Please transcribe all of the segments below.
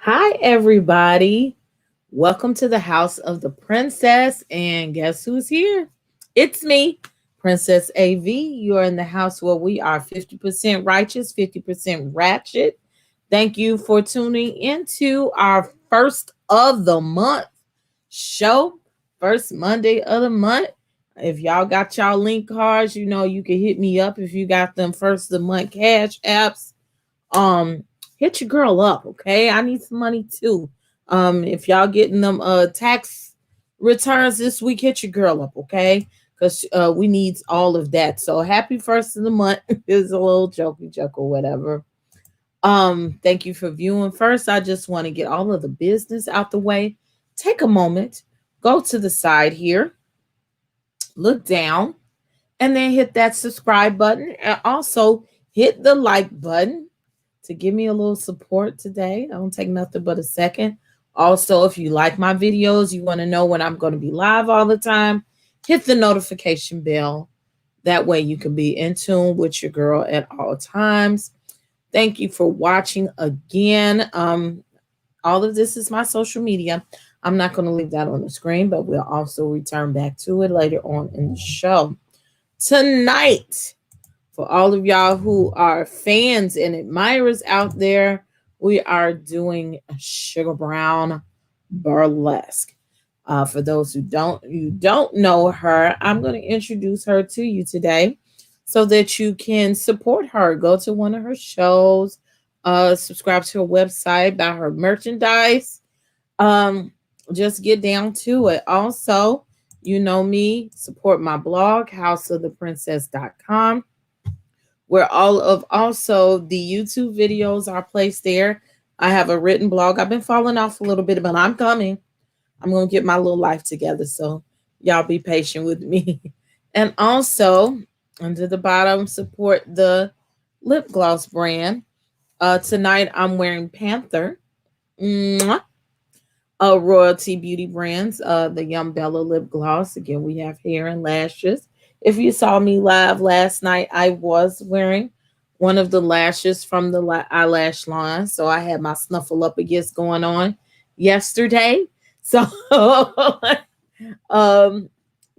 Hi, everybody. Welcome to the house of the princess. And guess who's here? It's me, Princess AV. You're in the house where we are 50% righteous, 50% ratchet. Thank you for tuning into our first of the month show, first Monday of the month. If y'all got y'all link cards, you know you can hit me up if you got them first of the month cash apps. um Hit your girl up, okay? I need some money too. If y'all getting them tax returns this week, hit your girl up, okay? Because we need all of that. So happy first of the month. Is a little jokey joke or whatever. Thank you for viewing. First, I just want to get all of the business out the way. Take a moment, go to the side here, look down, and then hit that subscribe button, and also hit the like button to give me a little support today. I don't take nothing but a second. Also, if you like my videos, you want to know when I'm going to be live all the time, hit the notification bell. That way you can be in tune with your girl at all times. Thank you for watching again. All of this is my social media. I'm not going to leave that on the screen, but we'll also return back to it later on in the show. Tonight, for all of y'all who are fans and admirers out there, we are doing Sugar Brown Burlesque. For those who don't know her, I'm going to introduce her to you today so that you can support her. Go to one of her shows, subscribe to her website, buy her merchandise. Um, just get down to it. Also, you know me, support my blog, houseoftheprincess.com, where all of also the YouTube videos are placed there. I have a written blog. I've been falling off a little bit, but I'm coming. I'm going to get my little life together. So y'all be patient with me. And also, under the bottom, support the lip gloss brand. Tonight, I'm wearing Panther. Mwah. Royalty Beauty Brands, the Young Bella lip gloss. Again, we have hair and lashes. If you saw me live last night, I was wearing one of the lashes from the eyelash line. So I had my snuffle up against going on yesterday. So, um,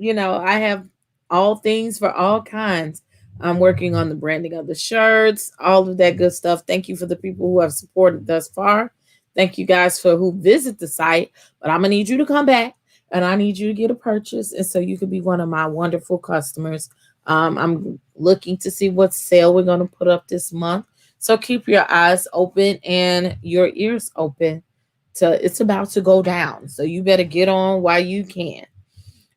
I have all things for all kinds. I'm working on the branding of the shirts, all of that good stuff. Thank you for the people who have supported thus far. Thank you guys for who visit the site. But I'm gonna need you to come back, and I need you to get a purchase, and so you can be one of my wonderful customers. I'm looking to see what sale we're gonna put up this month. So keep your eyes open and your ears open. It's about to go down. So you better get on while you can.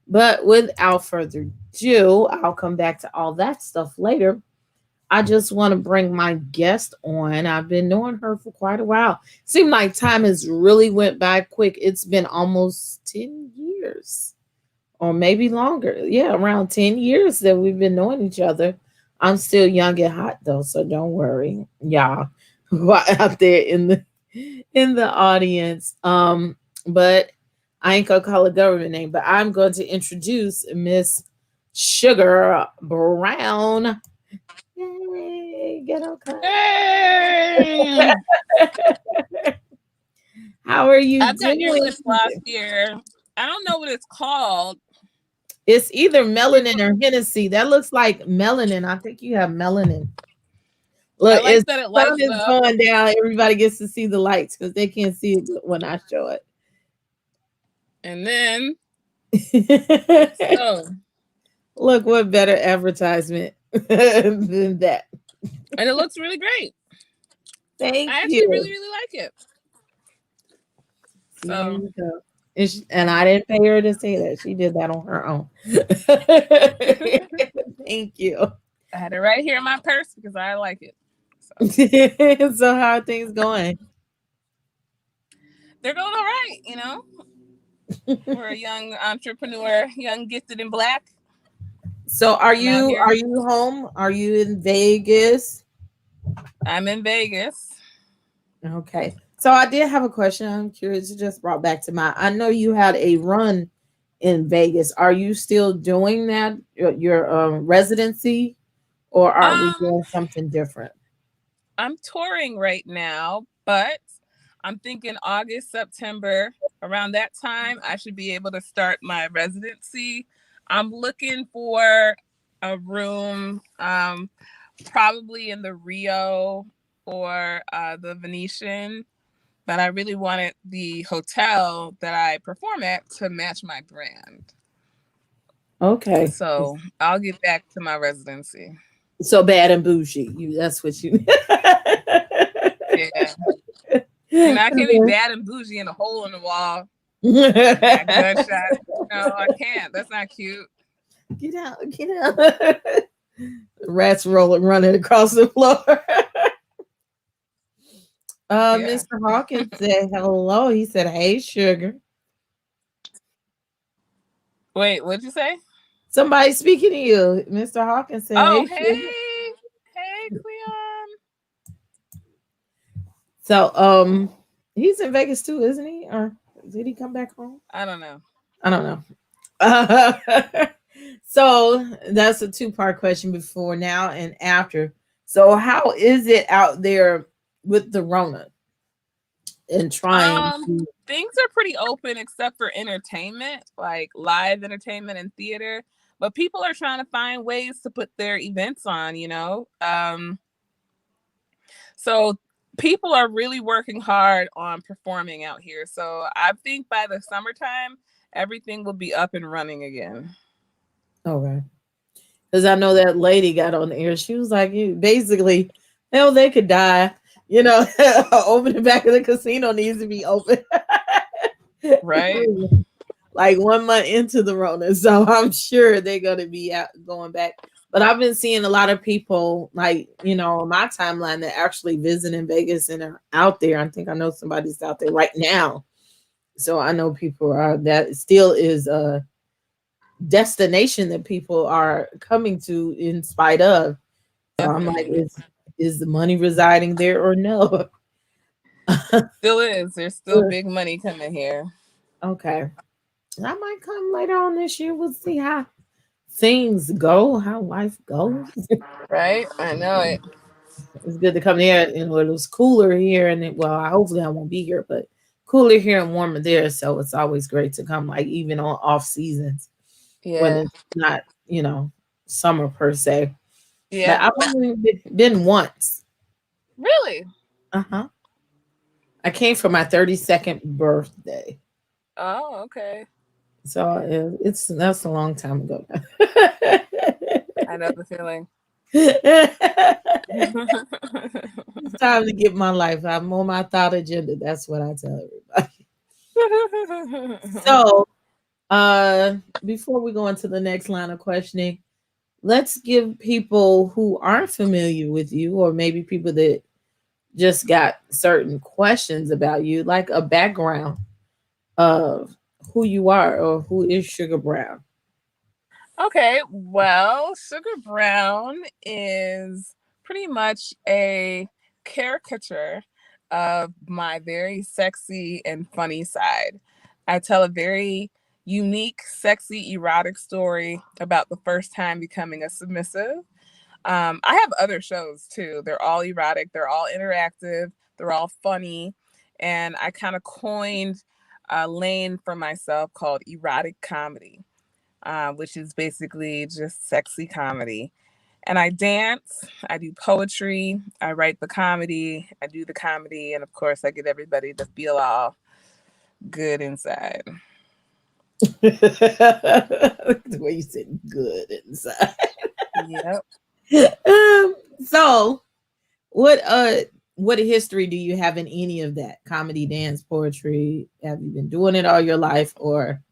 But without further ado, I'll come back to all that stuff later. I just want to bring my guest on. I've been knowing her for quite a while. Seemed like time has really went by quick. It's been almost 10 years or maybe longer. Yeah, around 10 years that we've been knowing each other. I'm still young and hot though, so don't worry, y'all out there in the audience. But I ain't gonna call a government name, but I'm going to introduce Miss Sugar Brown. Yay, get okay. Hey! How are you I've got your doing? lip gloss here. I don't know what it's called. It's either melanin or Hennessy. That looks like melanin. I think you have melanin. I Look, like it's that it sun lights is up. going down. Everybody gets to see the lights because they can't see it when I show And then, it. oh, Look, what better advertisement than that? and it looks really great. Thank I actually really, you. really like it. See, there So you go. And I didn't pay her to say that. She did that on her own. Thank you. I had it right here in my purse because I like it. So So how are things going? they're going all right. We're a young entrepreneur, young, gifted, and black. So are I'm out you here. are you home? Are you in Vegas? I'm in Vegas. Okay. So I did have a question. I'm curious. It just brought back to mind. I know you had a run in Vegas. Are you still doing that? Your residency, or are we Um, doing something different? I'm touring right now, but I'm thinking August, September. Around that time, I should be able to start my residency. I'm looking for a room, probably in the Rio or the Venetian. But I really wanted the hotel that I perform at to match my brand. Okay. So I'll get back to my residency. So bad and bougie. That's what you. Yeah. I can't be bad and bougie in a hole in the wall. Got gunshots. No, I can't. That's not cute. Get out, get out. Rats running across the floor. Yeah. Mr. Hawkins said hello. He said, "Hey, sugar." Wait, what'd you say? Somebody speaking to you. Mr. Hawkins said, Oh, "Hey, sugar." hey. Hey, Cleon. So, he's in Vegas too, isn't he? Or did he come back home? I don't know. I don't know. So that's a two-part question: before, now, and after. So, how is it out there with the Rona and trying to? Things are pretty open except for entertainment, like live entertainment and theater. But people are trying to find ways to put their events on, you know? So people are really working hard on performing out here. So I think by the summertime, everything will be up and running again. Okay. Because I know that lady got on the air. She was like, "You basically, hell, they could die. You know, open the back of the casino needs to be open." Right? Like 1 month into the Rona, so I'm sure they're gonna be out going back. But I've been seeing a lot of people, like, on my timeline, that actually visiting Vegas and are out there. I think I know somebody's out there right now. So I know people are, that still is a destination that people are coming to in spite of. So I'm like, Definitely. is the money residing there or no? Still is. There's still big money coming here. Okay. I might come later on this year. We'll see how things go, how life goes. Right? I know it. It's good to come here. It was cooler here, and hopefully I won't be here, but cooler here and warmer there. So it's always great to come, like even on off seasons when Yeah. it's not, summer per se. But Yeah. I've only been once. Really? Uh huh. I came for my 32nd birthday. Oh, okay. So that's a long time ago. I know the feeling. It's time to get my life. I'm on my thought agenda. That's what I tell everybody. So, before we go into the next line of questioning, let's give people who aren't familiar with you, or maybe people that just got certain questions about you, like a background of who you are or who is Sugar Brown. Okay, well, Sugar Brown is pretty much a caricature of my very sexy and funny side. I tell a very unique, sexy, erotic story about the first time becoming a submissive. I have other shows too. They're all erotic, they're all interactive, they're all funny. And I kind of coined a lane for myself called erotic comedy, which is basically just sexy comedy. And I dance, I do poetry, I write the comedy, I do the comedy, and of course, I get everybody to feel all good inside. The way you said good inside. Yep. So what history do you have in any of that? Comedy, dance, poetry? Have you been doing it all your life, or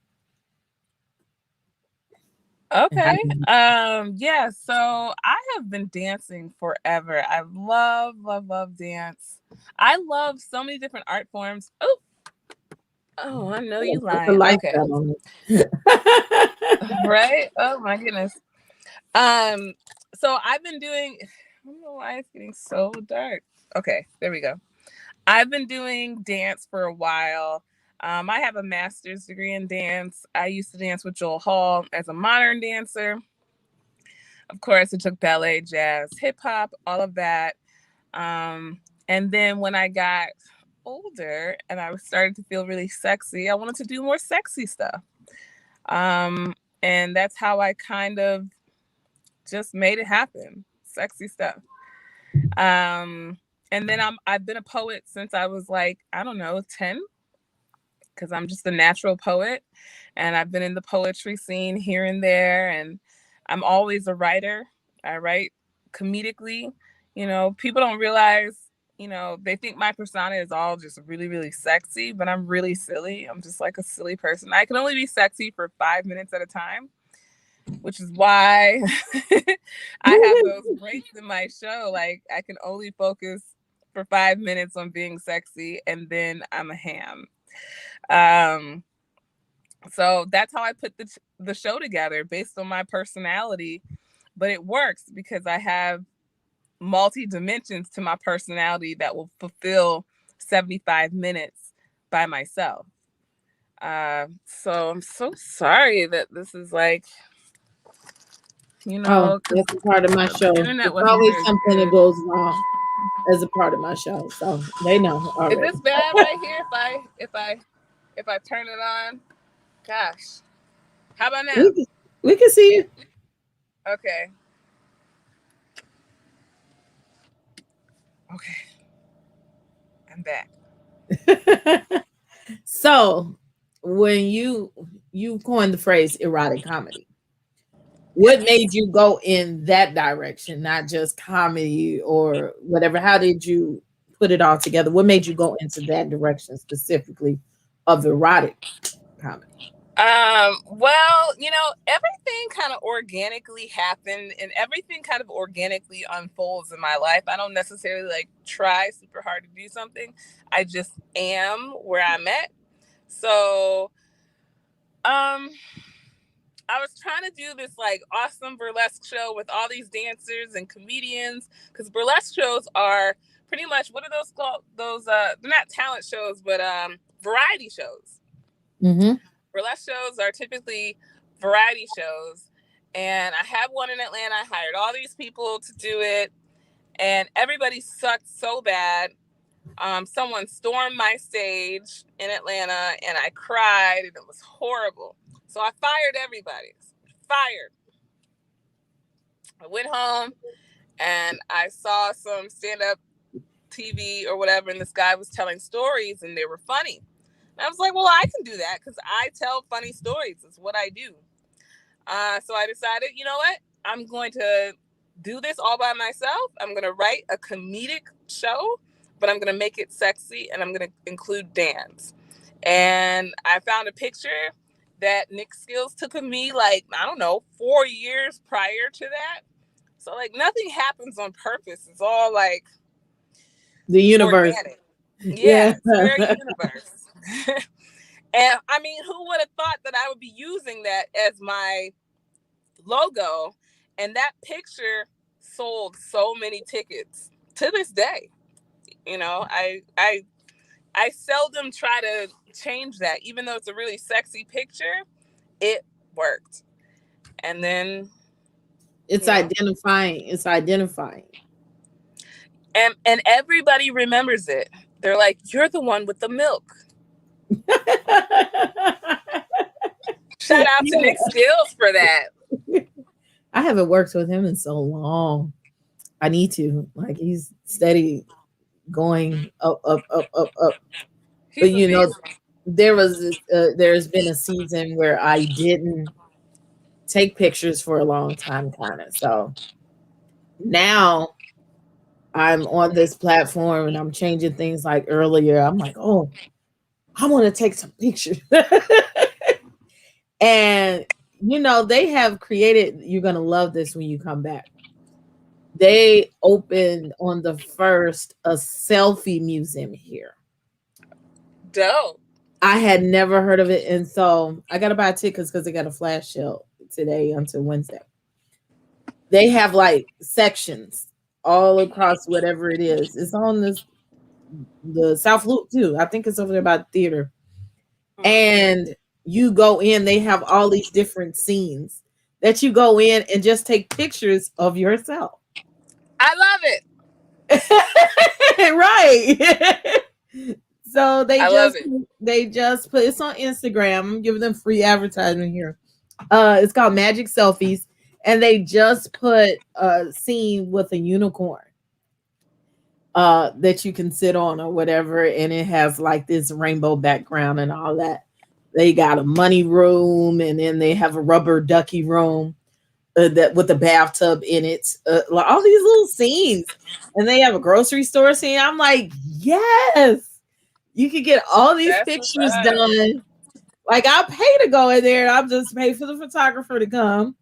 Okay. have you? Yeah, so I have been dancing forever. I love, love, love dance. I love so many different art forms. Oh, I know you Put the lying. lights Okay. out on it. Right? Oh my goodness. Um, so I've been doing, I don't know why it's getting so dark. Okay, there we go. I've been doing dance for a while. I have a master's degree in dance. I used to dance with Joel Hall as a modern dancer. Of course, it took ballet, jazz, hip hop, all of that. And then when I got older and I was starting to feel really sexy, I wanted to do more sexy stuff. And that's how I kind of just made it happen. Sexy stuff. Um, and then I've been a poet since I was like, I don't know, 10, because I'm just a natural poet. And I've been in the poetry scene here and there. And I'm always a writer. I write comedically. You know, people don't realize, you know, they think my persona is all just really, really sexy, but I'm really silly. I'm just like a silly person. I can only be sexy for 5 minutes at a time, which is why I have those breaks in my show. Like, I can only focus for 5 minutes on being sexy, and then I'm a ham. Um, so that's how I put the show together based on my personality. But it works because I have multi dimensions to my personality that will fulfill 75 minutes by myself. So I'm so sorry that this is like, you Oh, know, that's a part of my show. the internet It's wasn't always very something that good. goes wrong as a part of my show. So they know Is already. this bad right here? If I turn it on, gosh, how about now? We can, we can see you. Okay, okay, I'm back. So when you coined the phrase erotic comedy, what Yes. made you go in that direction, not just comedy or whatever? How did you put it all together? What made you go into that direction specifically of erotic comedy? Well, you know, everything kind of organically happened and everything kind of organically unfolds in my life. I don't necessarily like try super hard to do something. I just am where I'm at. So, um, I was trying to do this like awesome burlesque show with all these dancers and comedians, because burlesque shows are pretty much, what are those called? Those they're not talent shows, but variety shows. Mm-hmm. Burlesque shows are typically variety shows. And I had one in Atlanta. I hired all these people to do it, and everybody sucked so bad. Someone stormed my stage in Atlanta, and I cried, and it was horrible. So I fired everybody. Fired. I went home and I saw some stand-up TV or whatever, and this guy was telling stories, and they were funny. And I was like, well, I can do that because I tell funny stories. It's what I do. So I decided, you know what? I'm going to do this all by myself. I'm going to write a comedic show, but I'm going to make it sexy, and I'm going to include dance. And I found a picture that Nick Skills took of me, like, I don't know, 4 years prior to that. So, like, nothing happens on purpose. It's all like The universe. organic. Yeah, Yeah. it's very universe. And I mean, who would have thought that I would be using that as my logo? And that picture sold so many tickets to this day. You know, I seldom try to change that, even though it's a really sexy picture. It worked. And then, It's you know, identifying. It's identifying. and everybody remembers it. They're like, "You're the one with the milk." Shout out to Nick Skills for that. I haven't worked with him in so long. I need to. Like he's steady going up, up, up, up, up. But He's you know, amazing. there's been a season where I didn't take pictures for a long time, kind of. So now I'm on this platform and I'm changing things. Like earlier, I'm like, oh, I want to take some pictures. And you know, they have created, you're gonna love this when you come back. They opened on the first a selfie museum here. Dope. I had never heard of it, and so I gotta buy tickets because they got a flash sale today until Wednesday. They have like sections all across whatever it is. It's on the South Loop too. I think it's over there by the theater. Mm. And you go in, they have all these different scenes that you go in and just take pictures of yourself. I love it. Right. So I love it. they just put it's on Instagram. I'm giving them free advertisement here. It's called Magic Selfies, and they just put a scene with a unicorn that you can sit on or whatever, and it has like this rainbow background and all that. They got a money room, and then they have a rubber ducky room that with a bathtub in it. Like all these little scenes, and they have a grocery store scene. I'm like, yes, you could get all these That's what's pictures up. done. Like I'll pay to go in there. I'll just pay for the photographer to come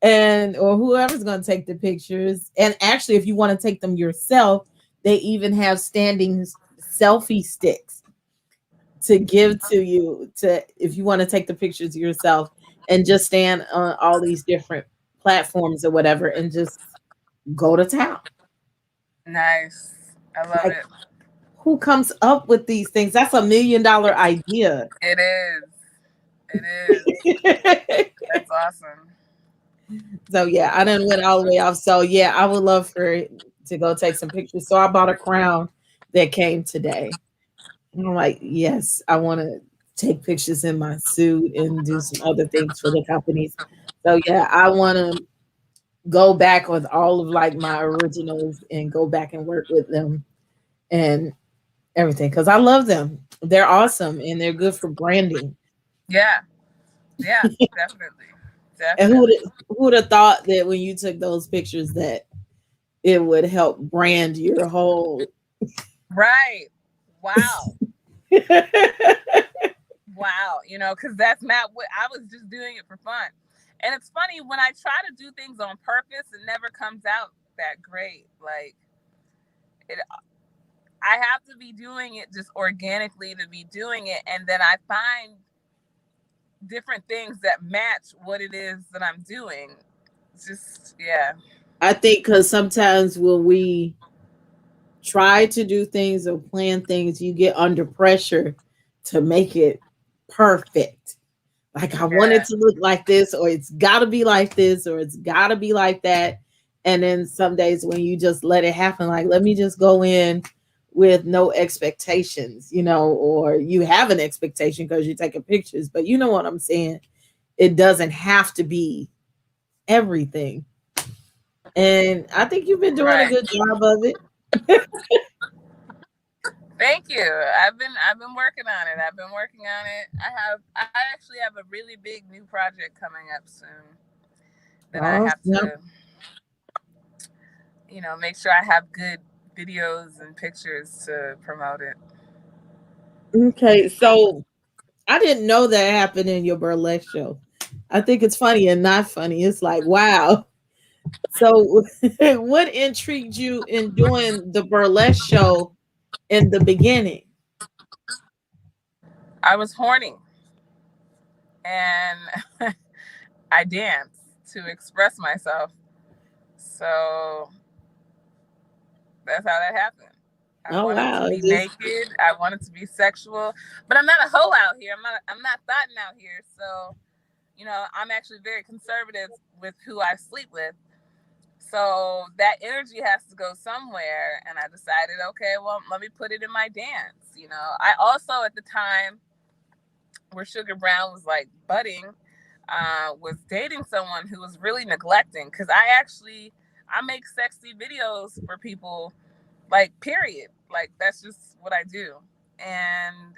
and or whoever's going to take the pictures. And actually, if you want to take them yourself, they even have standing selfie sticks to give to you to if you want to take the pictures yourself and just stand on all these different platforms or whatever and just go to town. Nice. I love Like it. who comes up with these things? That's $1 million idea. It is. It is. That's awesome. So yeah, I didn't went all the way off. So yeah, I would love for to go take some pictures. So I bought a crown that came today. And I'm like, yes, I want to take pictures in my suit and do some other things for the companies. So yeah, I want to go back with all of like my originals and go back and work with them and everything because I love them. They're awesome and they're good for branding. Yeah. Yeah. Definitely. And who would Definitely. who would have thought that when you took those pictures that it would help brand your whole Right. Wow. Wow. Because that's not what I was just doing it for fun. And it's funny when I try to do things on purpose, it never comes out that great. Like it, I have to be doing it just organically to be doing it, and then I find different things that match what it is that I'm doing. It's just yeah. I think because sometimes when we try to do things or plan things, you get under pressure to make it perfect. Like I want it Yeah. to look like this, or it's got to be like this, or it's got to be like that. And then some days when you just let it happen, like let me just go in with no expectations, or you have an expectation because you're taking pictures, but you know what I'm saying? It doesn't have to be everything. And I think you've been doing a Right. good job of it. Thank you. I've been working on it. I've been working on it. I actually have a really big new project coming up soon that I have Awesome. to, make sure I have good videos and pictures to promote it. Okay, so I didn't know that happened in your burlesque show. I think it's funny and not funny. It's like, wow. So, what intrigued you in doing the burlesque show in the beginning? I was horny and I danced to express myself. So that's how that happened. I Oh wanted to wow, be it's just naked. I wanted to be sexual, but I'm not a hoe out here. I'm not thotting out here. So, I'm actually very conservative with who I sleep with. So that energy has to go somewhere. And I decided, okay, well, let me put it in my dance. I also at the time where Sugar Brown was like budding, was dating someone who was really neglecting because I make sexy videos for people, like period, like that's just what I do. And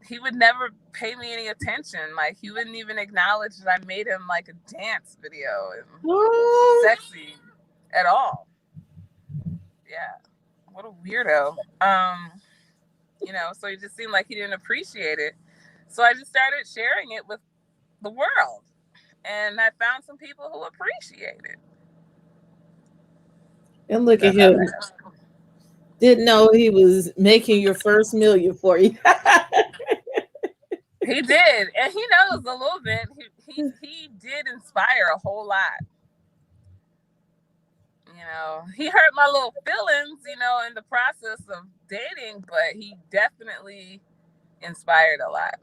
he would never pay me any attention. Like he wouldn't even acknowledge that I made him like a dance video and oh, sexy at all. Yeah, what a weirdo. So he just seemed like he didn't appreciate it. So I just started sharing it with the world, and I found some people who appreciate it. and look at That's how him. that happened. Didn't know he was making your first million for you. He did, and he knows a little bit. He did inspire a whole lot. He hurt my little feelings, in the process of dating, but he definitely inspired a lot.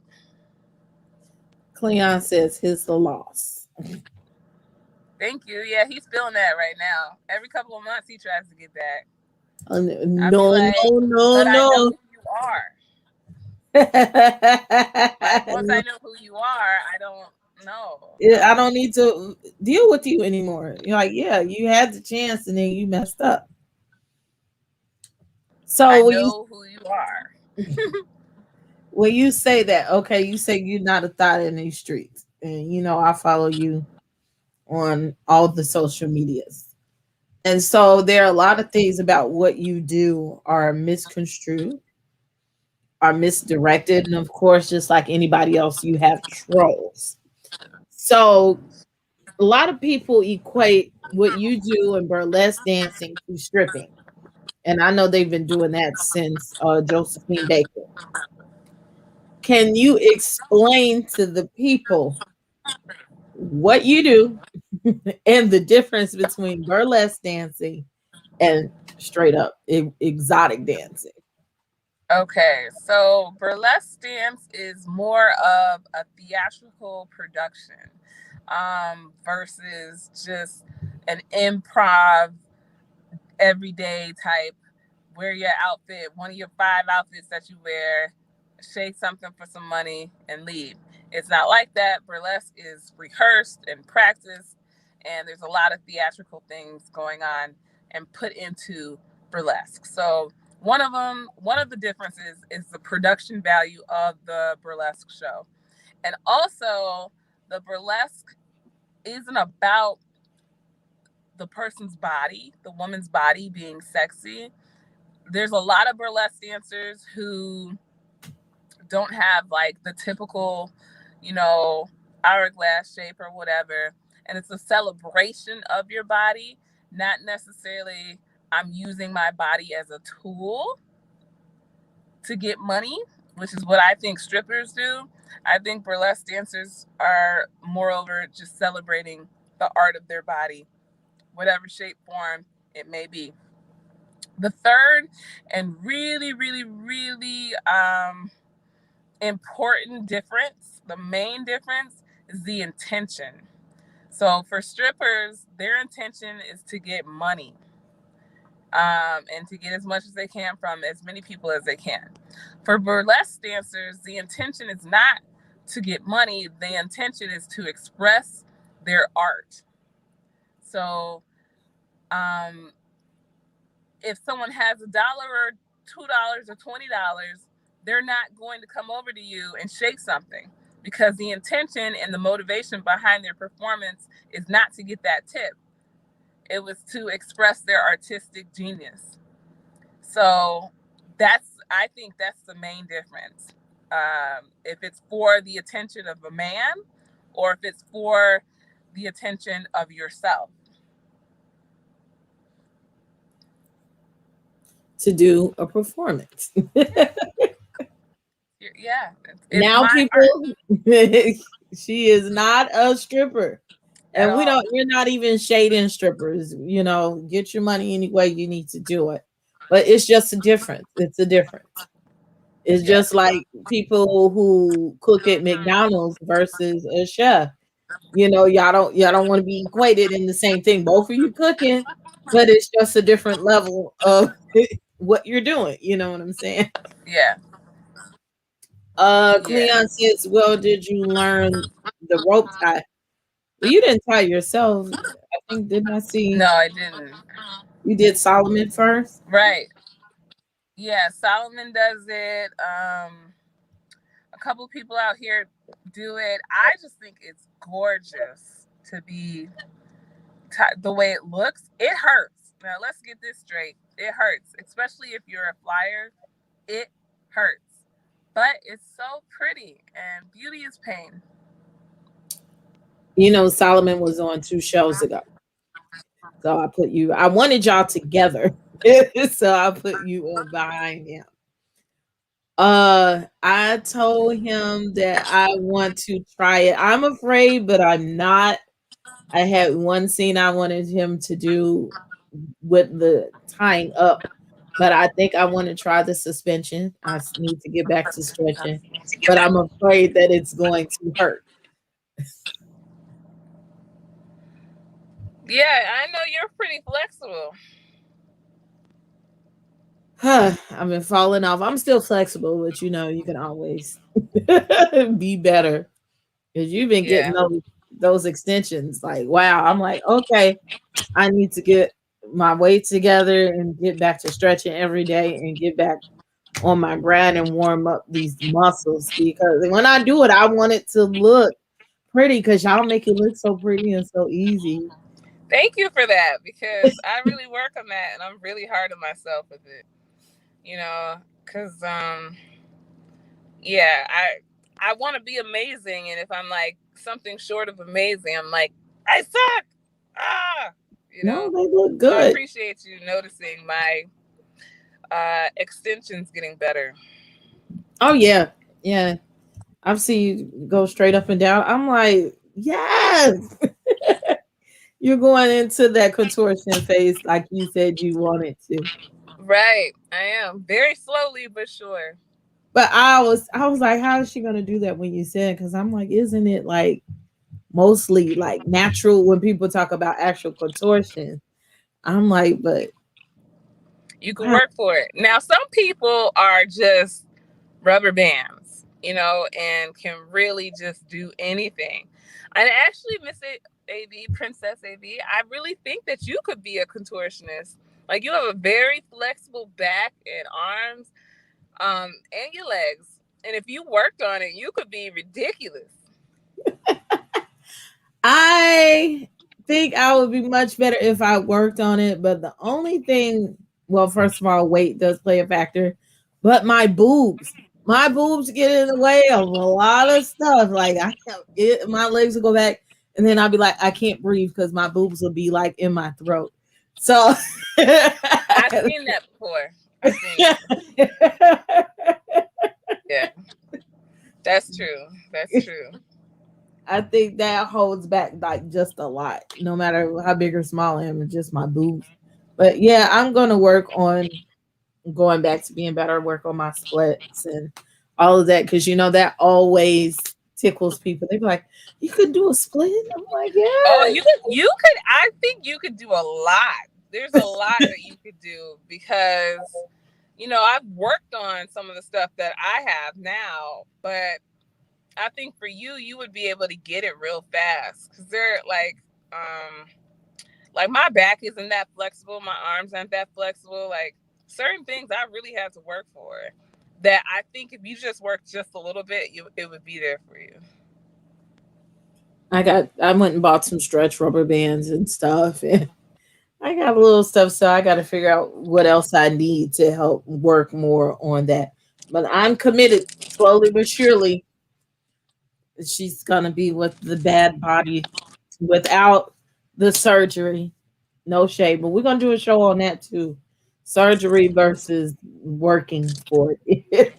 Cleon says his the loss. Thank you. Yeah, he's feeling that right now. Every couple of months, he tries to get back. Oh, I'll be no, like, no, no, but I know no. who you are. Like once I know who you are, I don't know. I No. don't need to deal with you anymore. You're like, yeah, you had the chance and then you messed up. I So know who you are. when you say that, okay, you say you're not a thought in these streets, and I follow you on all the social medias, and so there are a lot of things about what you do are misconstrued, are misdirected, and of course, just like anybody else, you have trolls. So a lot of people equate what you do in burlesque dancing to stripping. And I know they've been doing that since Josephine Baker. Can you explain to the people what you do and the difference between burlesque dancing and straight up exotic dancing? Okay, so burlesque dance is more of a theatrical production versus just an improv everyday type. Wear your outfit, one of your 5 outfits that you wear, shake something for some money, and leave. It's not like that. Burlesque is rehearsed and practiced, and there's a lot of theatrical things going on and put into burlesque. So one of the differences is the production value of the burlesque show. And also, the burlesque isn't about the person's body, the woman's body being sexy. There's a lot of burlesque dancers who don't have like the typical, you know, hourglass shape or whatever. And it's a celebration of your body, not necessarily I'm using my body as a tool to get money, which is what I think strippers do. I think burlesque dancers are moreover just celebrating the art of their body, whatever shape, form it may be. The third and really, really, really important difference, the main difference, is the intention. So for strippers, their intention is to get money and to get as much as they can from as many people as they can. For burlesque dancers, the intention is not to get money, the intention is to express their art. So um, if someone has $1 or $2 or $20, they're not going to come over to you and shake something because the intention and the motivation behind their performance is not to get that tip. It was to express their artistic genius. So I think that's the main difference. If it's for the attention of a man or if it's for the attention of yourself. To do a performance. Yeah, it's Now, my art. people, she is not a stripper. At And all. we're not even shading strippers. Get your money any way you need to do it. But it's just a difference. It's a difference. It's Yeah. just like people who cook at McDonald's versus a chef. Y'all don't want to be equated in the same thing. Both of you cooking, but it's just a different level of what you're doing. You know what I'm saying? Yeah. Yeah. Cleon says, well, did you learn the rope tie? Well, you didn't tie yourself. I think, didn't I No, see I didn't. you did Solomon first? Right. Yeah, Solomon does it. A couple people out here do it. I just think it's gorgeous to be the way it looks. It hurts. Now let's get this straight. It hurts, especially if you're a flyer. It hurts, but it's so pretty, and beauty is pain. Solomon was on 2 shows ago. So I wanted y'all together. So I put you on behind him. I told him that I want to try it. I'm afraid, but I'm not. I had one scene I wanted him to do with the tying up, but I think I want to try the suspension. Need to get back to stretching, but I'm afraid that it's going to hurt. Yeah, I know you're pretty flexible. I've been falling off. I'm still flexible, but you can always be better because you've been Yeah. getting those extensions. Like, wow, I'm like, okay, I need to get my weight together and get back to stretching every day and get back on my grind and warm up these muscles because when I do it, I want it to look pretty because y'all make it look so pretty and so easy. Thank you for that because I really work on that and I'm really hard on myself with it. Because yeah, I want to be amazing, and if I'm like something short of amazing, I'm like I suck. Ah, No, they look So I good. appreciate you noticing my extensions getting better. Oh yeah, yeah. I've seen you go straight up and down. I'm like, yes, you're going into that contortion phase like you said you wanted to. Right, I am very slowly but sure. But I was like, how is she gonna do that when you said? Because I'm like, isn't it like mostly like natural when people talk about actual contortion? I'm like, but You can wow, work for it. Now, some people are just rubber bands, and can really just do anything. And actually, Miss AV, Princess AV, I really think that you could be a contortionist. Like you have a very flexible back and arms, and your legs. And if you worked on it, you could be ridiculous. I think I would be much better if I worked on it. But the only thing, well, first of all, weight does play a factor, but my boobs get in the way of a lot of stuff. Like I can't, my legs will go back, and then I'll be like, I can't breathe because my boobs will be like in my throat. So, I've seen that before. I've seen it. Yeah, that's true. That's true. I think that holds back like just a lot, no matter how big or small I am, it's just my boobs. But yeah, I'm gonna work on going back to being better, work on my splits and all of that because that always tickles people. They be like, "You could do a split." I'm like, Oh, "Yeah." you could. I think you could do a lot. There's a lot that you could do because I've worked on some of the stuff that I have now, but I think for you, you would be able to get it real fast because they're like my back isn't that flexible, my arms aren't that flexible. Like certain things, I really have to work for. That I think if you just work just a little bit, it would be there for you. I went and bought some stretch rubber bands and stuff, and I got a little stuff, so I got to figure out what else I need to help work more on that. But I'm committed, slowly but surely. She's gonna be with the bad body without the surgery. No shade, but we're gonna do a show on that too. Surgery versus working for it.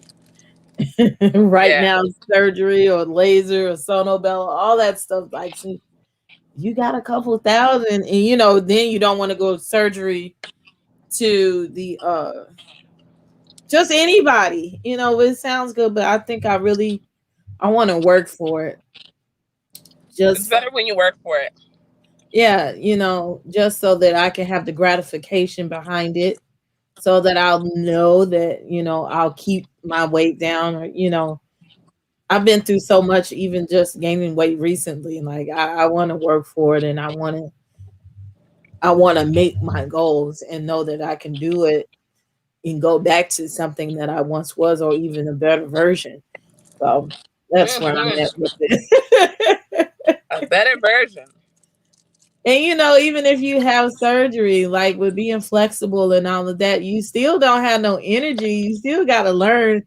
Right Yeah, now, surgery or laser or sonobella, all that stuff. Like, see, you got a couple thousand, and then you don't want to go surgery to the just anybody. It sounds good, but I think I want to work for it. it's Just better when you work for it. yeah, just so that I can have the gratification behind it, so that I'll know that, I'll keep my weight down or, I've been through so much, even just gaining weight recently. And like, I want to work for it and I want to make my goals and know that I can do it and go back to something that I once was or even a better version. So that's where I'm at Hmm. with it. A better version. And even if you have surgery, like with being flexible and all of that, you still don't have no energy. You still got to learn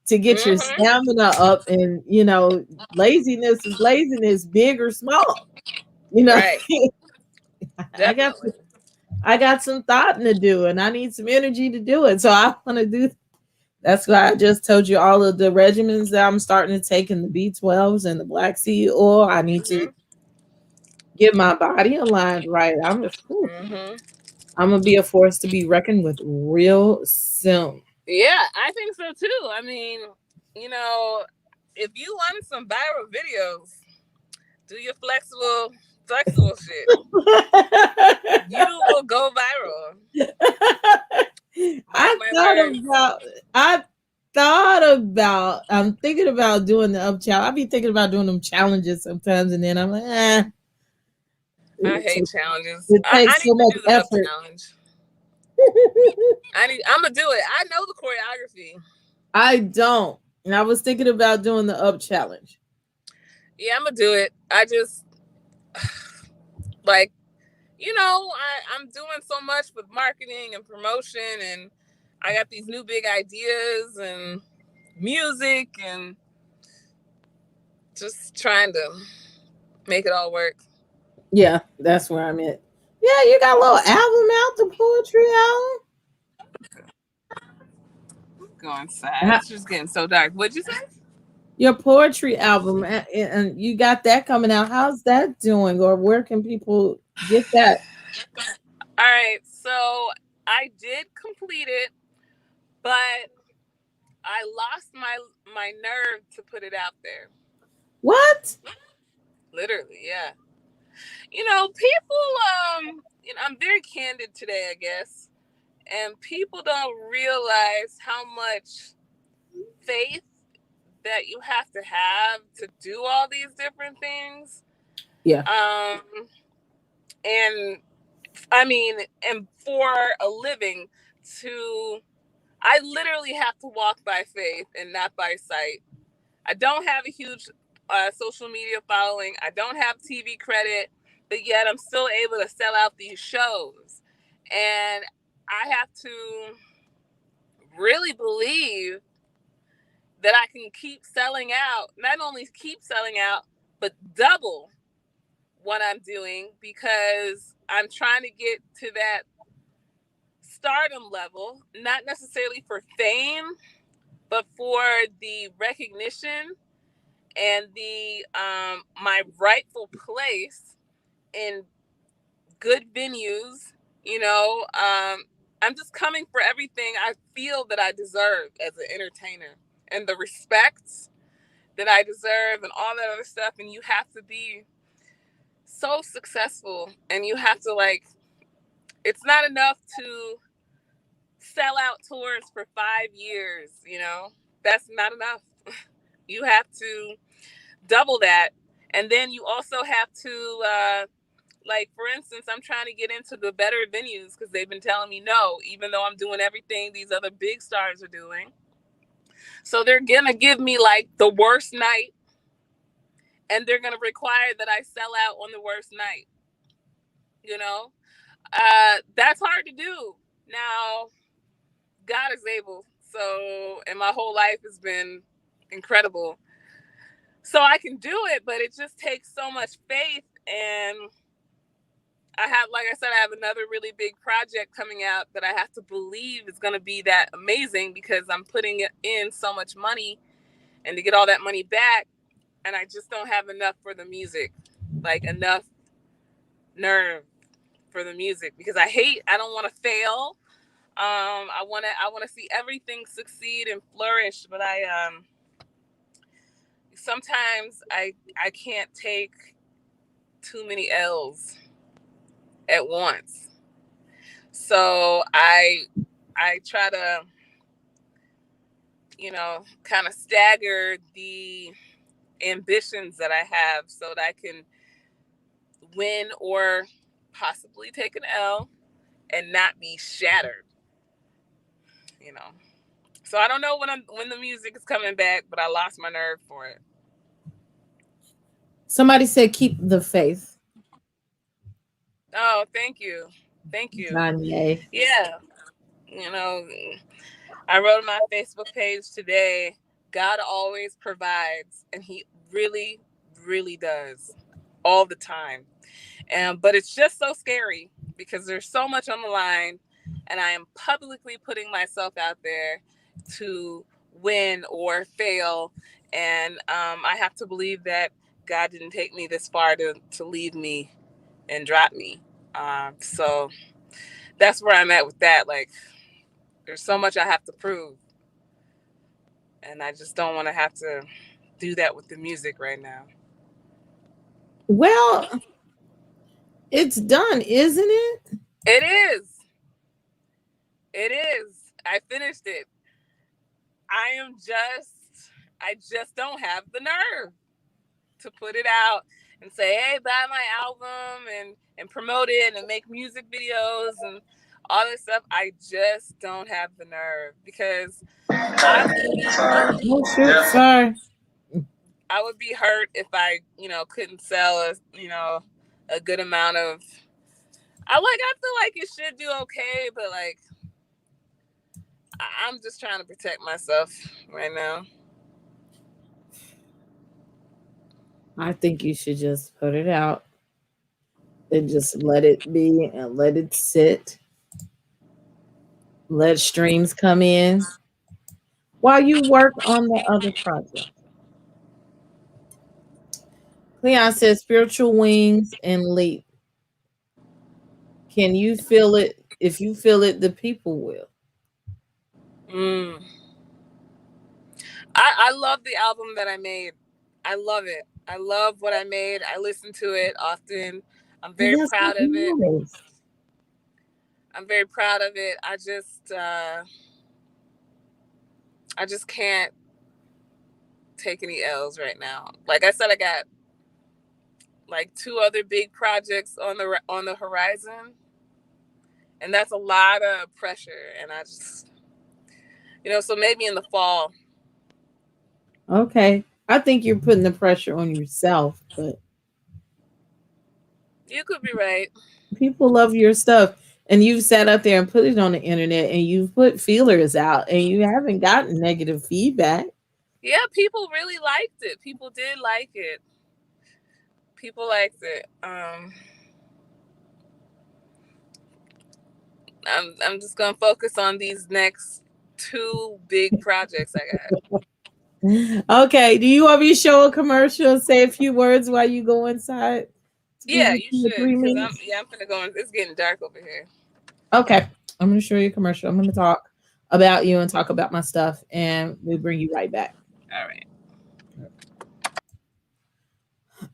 to get your Hmm. stamina up. And laziness is laziness, big or small. You know, Right. I got Definitely. I got some thought to do, and I need some energy to do it. So I want to do. That's why I just told you all of the regimens that I'm starting to take in the B12s and the black seed oil. I need to Hmm. get my body aligned right. Whew, Hmm. I'm gonna be a force to be reckoned with real soon. Yeah, I think so too. I mean, you know, if you want some viral videos, do your flexible shit. You will go viral. Mark my words. I thought about I'm thinking about doing the up challenge. I be thinking about doing them challenges sometimes, and then I'm like, I it hate takes, challenges. it I takes need so to much do the up effort. challenge. I'm gonna do it. I know the choreography. I don't. And I was thinking about doing the up challenge. Yeah, I'm gonna do it. I just like, I'm doing so much with marketing and promotion, and I got these new big ideas and music, and just trying to make it all work. Yeah, that's where I'm at. Yeah, you got a little album out, the poetry Going sad. album. It's just getting so dark. What'd you say? Your poetry album, and you got that coming out. How's that doing, or where can people get that? All right, so I did complete it, but I lost my nerve to put it out there. What? Literally, yeah. People. I'm very candid today, I guess, and people don't realize how much faith that you have to do all these different things. Yeah. And I mean, and for a living, to I literally have to walk by faith and not by sight. I don't have a huge social media following. I don't have TV credit, but yet I'm still able to sell out these shows. And I have to really believe that I can keep selling out, not only keep selling out, but double what I'm doing, because I'm trying to get to that stardom level, not necessarily for fame, but for the recognition and the my rightful place in good venues. I'm just coming for everything I feel that I deserve as an entertainer, and the respect that I deserve, and all that other stuff. And you have to be so successful, and you have to, like, it's not enough to sell out tours for 5 years. That's not enough. You have to double that. And then you also have to, like, for instance, I'm trying to get into the better venues because they've been telling me no, even though I'm doing everything these other big stars are doing. So they're going to give me, like, the worst night, and they're going to require that I sell out on the worst night. You know, that's hard to do. Now, God is able. So, and my whole life has been incredible. So I can do it, but it just takes so much faith. And like I said, I have another really big project coming out that I have to believe is going to be that amazing, because I'm putting in so much money, and to get all that money back, and I just don't have enough for the music, like enough nerve for the music, because I don't want to fail. I want to see everything succeed and flourish, but sometimes I can't take too many L's at once. So I try to, kind of stagger the ambitions that I have, so that I can win or possibly take an L and not be shattered, you know. So I don't know when the music is coming back, but I lost my nerve for it. Somebody said keep the faith. Oh, thank you. Thank you. Kanye. Yeah. You know, I wrote on my Facebook page today, God always provides, and he really, really does, all the time. But it's just so scary because there's so much on the line, and I am publicly putting myself out there to win or fail. And I have to believe that God didn't take me this far to leave me and drop me. So that's where I'm at with that. Like, there's so much I have to prove, and I just don't want to have to do that with the music right now. Well, it's done, isn't it? It is. It is. I finished it. I just don't have the nerve to put it out and say, hey, buy my album and promote it and make music videos and all this stuff. I just don't have the nerve because I would be Oh shit, sorry. I would be hurt if I, couldn't sell a good amount of. I feel like it should do okay, but like I'm just trying to protect myself right now. I think you should just put it out and just let it be and let it sit. Let streams come in while you work on the other project. Cleon says spiritual wings and leap. Can you feel it? If you feel it, the people will. Mm. I love the album that I made. I love it. I love what I made. I listen to it often. I'm And very that's what proud of it. matters. I'm very proud of it. I just can't take any L's right now. Like I said, I got like 2 other big projects on the horizon, and that's a lot of pressure. And I just, so maybe in the fall. Okay. I think you're putting the pressure on yourself, but You could be right. people love your stuff. And you've sat out there and put it on the internet and you've put feelers out and you haven't gotten negative feedback. Yeah, people really liked it. People did like it. People liked it. I'm just gonna focus on these next 2 big projects I got. Okay. Do you want me to show a commercial and say a few words while you go inside? To give Yeah, you you 2 or 3 should, cause minutes. I'm gonna go. It's getting dark over here. Okay. I'm going to show you a commercial. I'm going to talk about you and talk about my stuff, and we'll bring you right back. All right.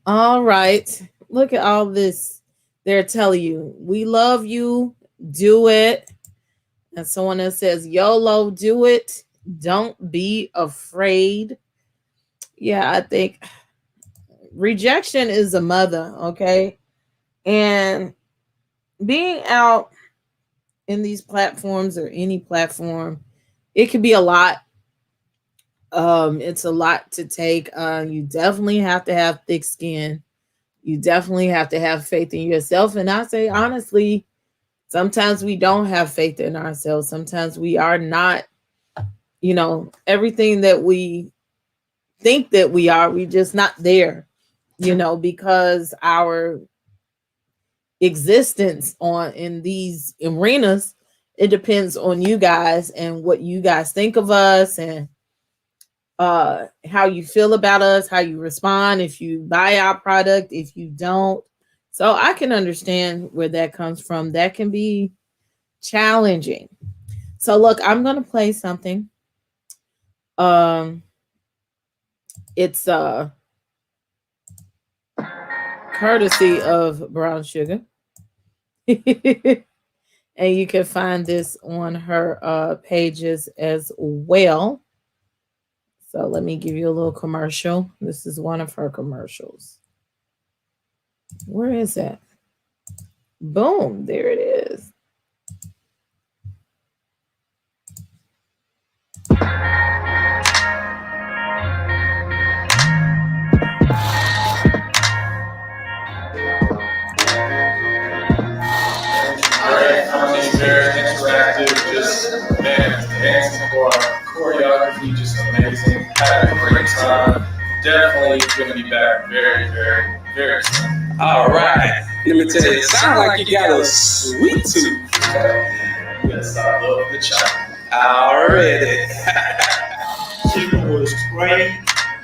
All right. Look at all this. They're telling you, we love you. Do it. And someone else says, YOLO, do it. Don't be afraid. Yeah, I think rejection is a mother. Okay. And being out in these platforms or any platform, it can be a lot. It's a lot to take. You definitely have to have thick skin. You definitely have to have faith in yourself. And I say honestly, sometimes we don't have faith in ourselves. Sometimes we are not, everything that we think that we are, we just not there, because our existence on in these arenas, it depends on you guys and what you guys think of us and how you feel about us, how you respond, if you buy our product, if you don't. So I can understand where that comes from. That can be challenging. So look, I'm gonna play something. Um it's courtesy of Brown Sugar. And you can find this on her pages as well. So let me give you a little commercial. This is one of her commercials. Where is that? Boom, there it is. Very interactive, just man, dancing for choreography, just amazing. Had a great time. Definitely gonna be back very, very, very soon. All right, let me tell you, it sounds like you got a sweet tooth. Yes, I love the child. Already. Chicken was great.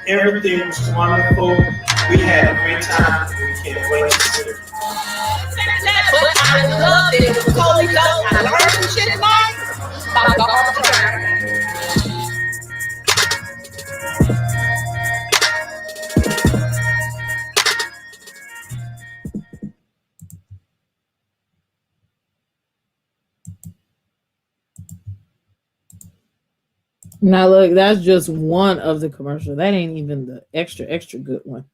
Everything was wonderful. We had a great time. We can't wait to see it. But I loved it. It was totally dope. I learned some shit in life. About the all the time. Now look, that's just one of the commercials. That ain't even the extra good one.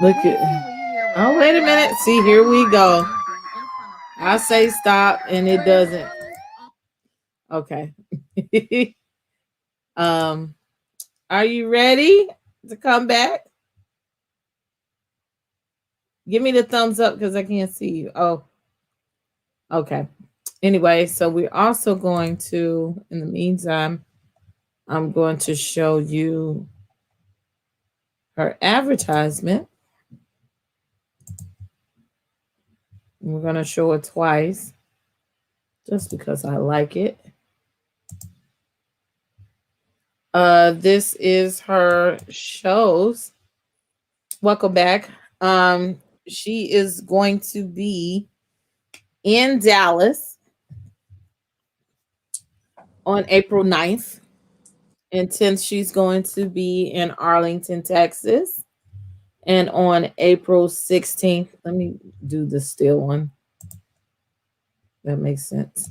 Look at. Oh, wait a minute. See, here we go. I say stop, and it doesn't. Okay. Are you ready to come back? Give me the thumbs up because I can't see you. Oh, okay. Anyway, so we're also going to, in the meantime, I'm going to show you her advertisement. We're going to show it twice just because I like it. This is her shows. Welcome back. She is going to be in Dallas on April 9th. And 10th, she's going to be in Arlington, Texas. And on April 16th, let me do the still one. That makes sense.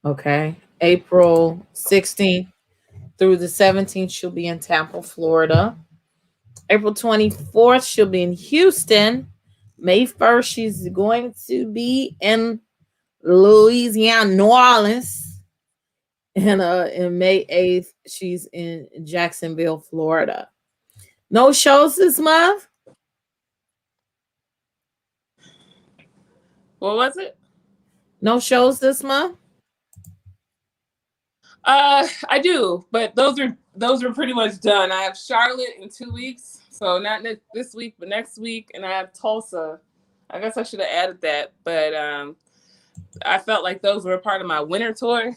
Okay. April 16th through the 17th, she'll be in Tampa, Florida. April 24th, she'll be in Houston. May 1st, she's going to be in Louisiana, New Orleans. And in May 8th, she's in Jacksonville, Florida. No shows this month? What was it? No shows this month? I do, but those are pretty much done. I have Charlotte in 2 weeks, so not this week, but next week, and I have Tulsa. I guess I should have added that, but I felt like those were a part of my winter tour.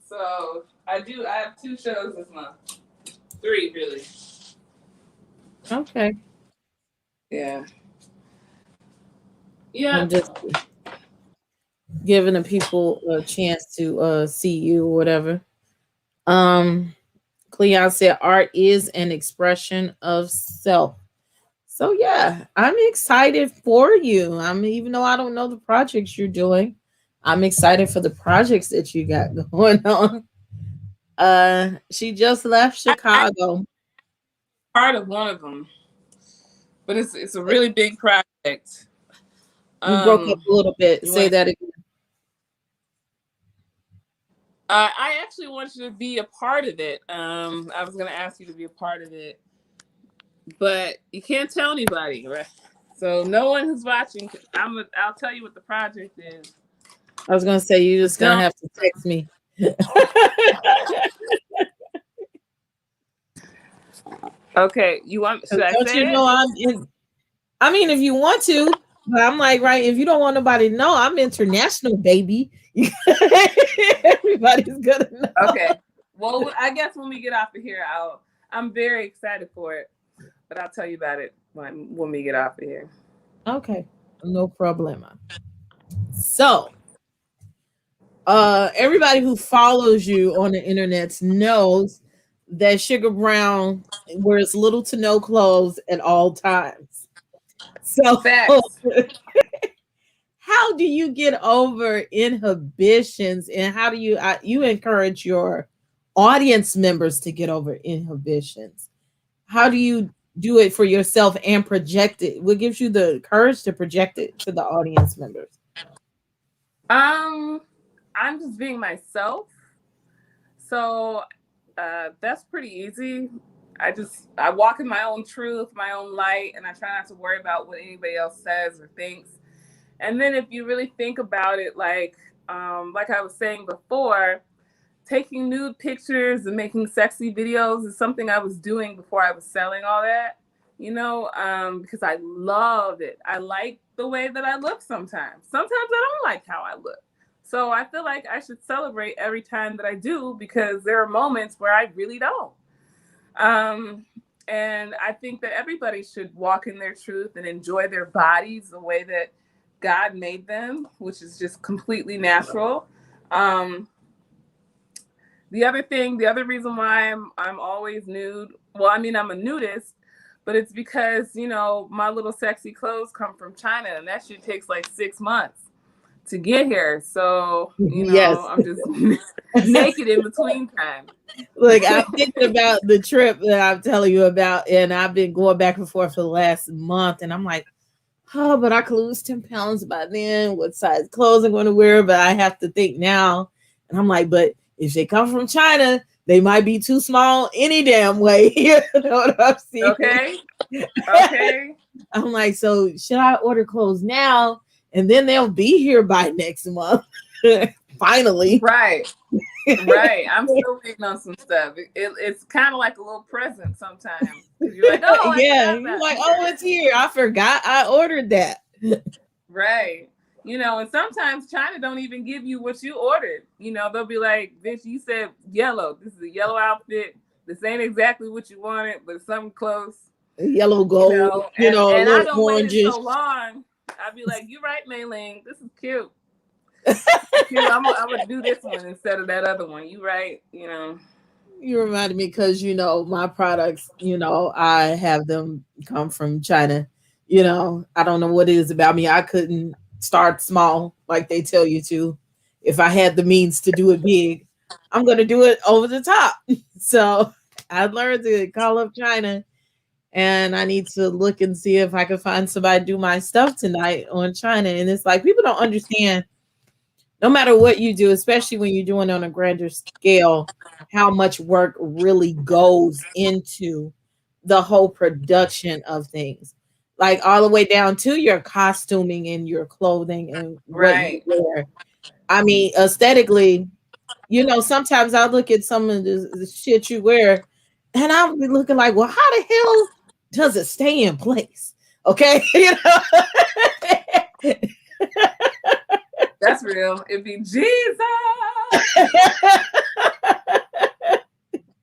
So I have 2 shows this month. 3 really. Okay. Yeah. Yeah. I'm just giving the people a chance to see you or whatever. Cleon said art is an expression of self. So yeah, I'm excited for you. Even though I don't know the projects you're doing, I'm excited for the projects that you got going on. She just left Chicago. Part of one of them, but it's a really big project. You broke up a little bit. Say that again. I actually want you to be a part of it. I was going to ask you to be a part of it, but you can't tell anybody, right? So no one who's watching, I'll tell you what the project is. I was going to say, you're just going to have to text me. Okay, you want? Should I say it? I mean, if you want to, but I'm like, right, if you don't want nobody to know, I'm international, baby. Everybody's gonna know. Okay. Well, I guess when we get off of here, I'm very excited for it, but I'll tell you about it when we get off of here. Okay, no problema. So, everybody who follows you on the internet knows that Sugar Brown wears little to no clothes at all times. So, how do you get over inhibitions, and how do you encourage your audience members to get over inhibitions? How do you do it for yourself and project it? What gives you the courage to project it to the audience members? I'm just being myself. So that's pretty easy. I walk in my own truth, my own light, and I try not to worry about what anybody else says or thinks. And then if you really think about it, like I was saying before, taking nude pictures and making sexy videos is something I was doing before I was selling all that, because I love it. I like the way that I look sometimes. Sometimes I don't like how I look. So I feel like I should celebrate every time that I do, because there are moments where I really don't. And I think that everybody should walk in their truth and enjoy their bodies the way that God made them, which is just completely natural. The other reason why I'm always nude, well, I mean, I'm a nudist, but it's because, my little sexy clothes come from China, and that shit takes like 6 months. to get here. So, Yes. I'm just naked in between time. Look, I'm thinking about the trip that I'm telling you about, and I've been going back and forth for the last month, and I'm like, oh, but I could lose 10 pounds by then. What size clothes I'm going to wear? But I have to think now. And I'm like, but if they come from China, they might be too small any damn way. You know what I'm saying? Okay. Okay. I'm like, so should I order clothes now? And then they'll be here by next month. Finally. Right. Right. I'm still waiting on some stuff. It's kind of like a little present sometimes. You're like, oh, I Yeah. forgot You're about like, it. oh, it's here. I forgot I ordered that. Right. And sometimes China don't even give you what you ordered. They'll be like, bitch, you said yellow. This is a yellow outfit. This ain't exactly what you wanted, but it's something close. Yellow gold, And a I little don't wait orangish. so long. I'd be like, you're right, Mei Ling. This is cute. I'm gonna do this one instead of that other one. You right, You reminded me because my products, I have them come from China. I don't know what it is about me. I couldn't start small like they tell you to. If I had the means to do it big, I'm gonna do it over the top. So I learned to call up China, and I need to look and see if I can find somebody to do my stuff tonight on China. And it's like people don't understand, no matter what you do, especially when you're doing it on a grander scale, how much work really goes into the whole production of things. Like all the way down to your costuming and your clothing and what you right. wear. I mean, aesthetically, sometimes I look at some of the shit you wear and I'll be looking like, well, how the hell does it stay in place? Okay. That's real. It'd be Jesus.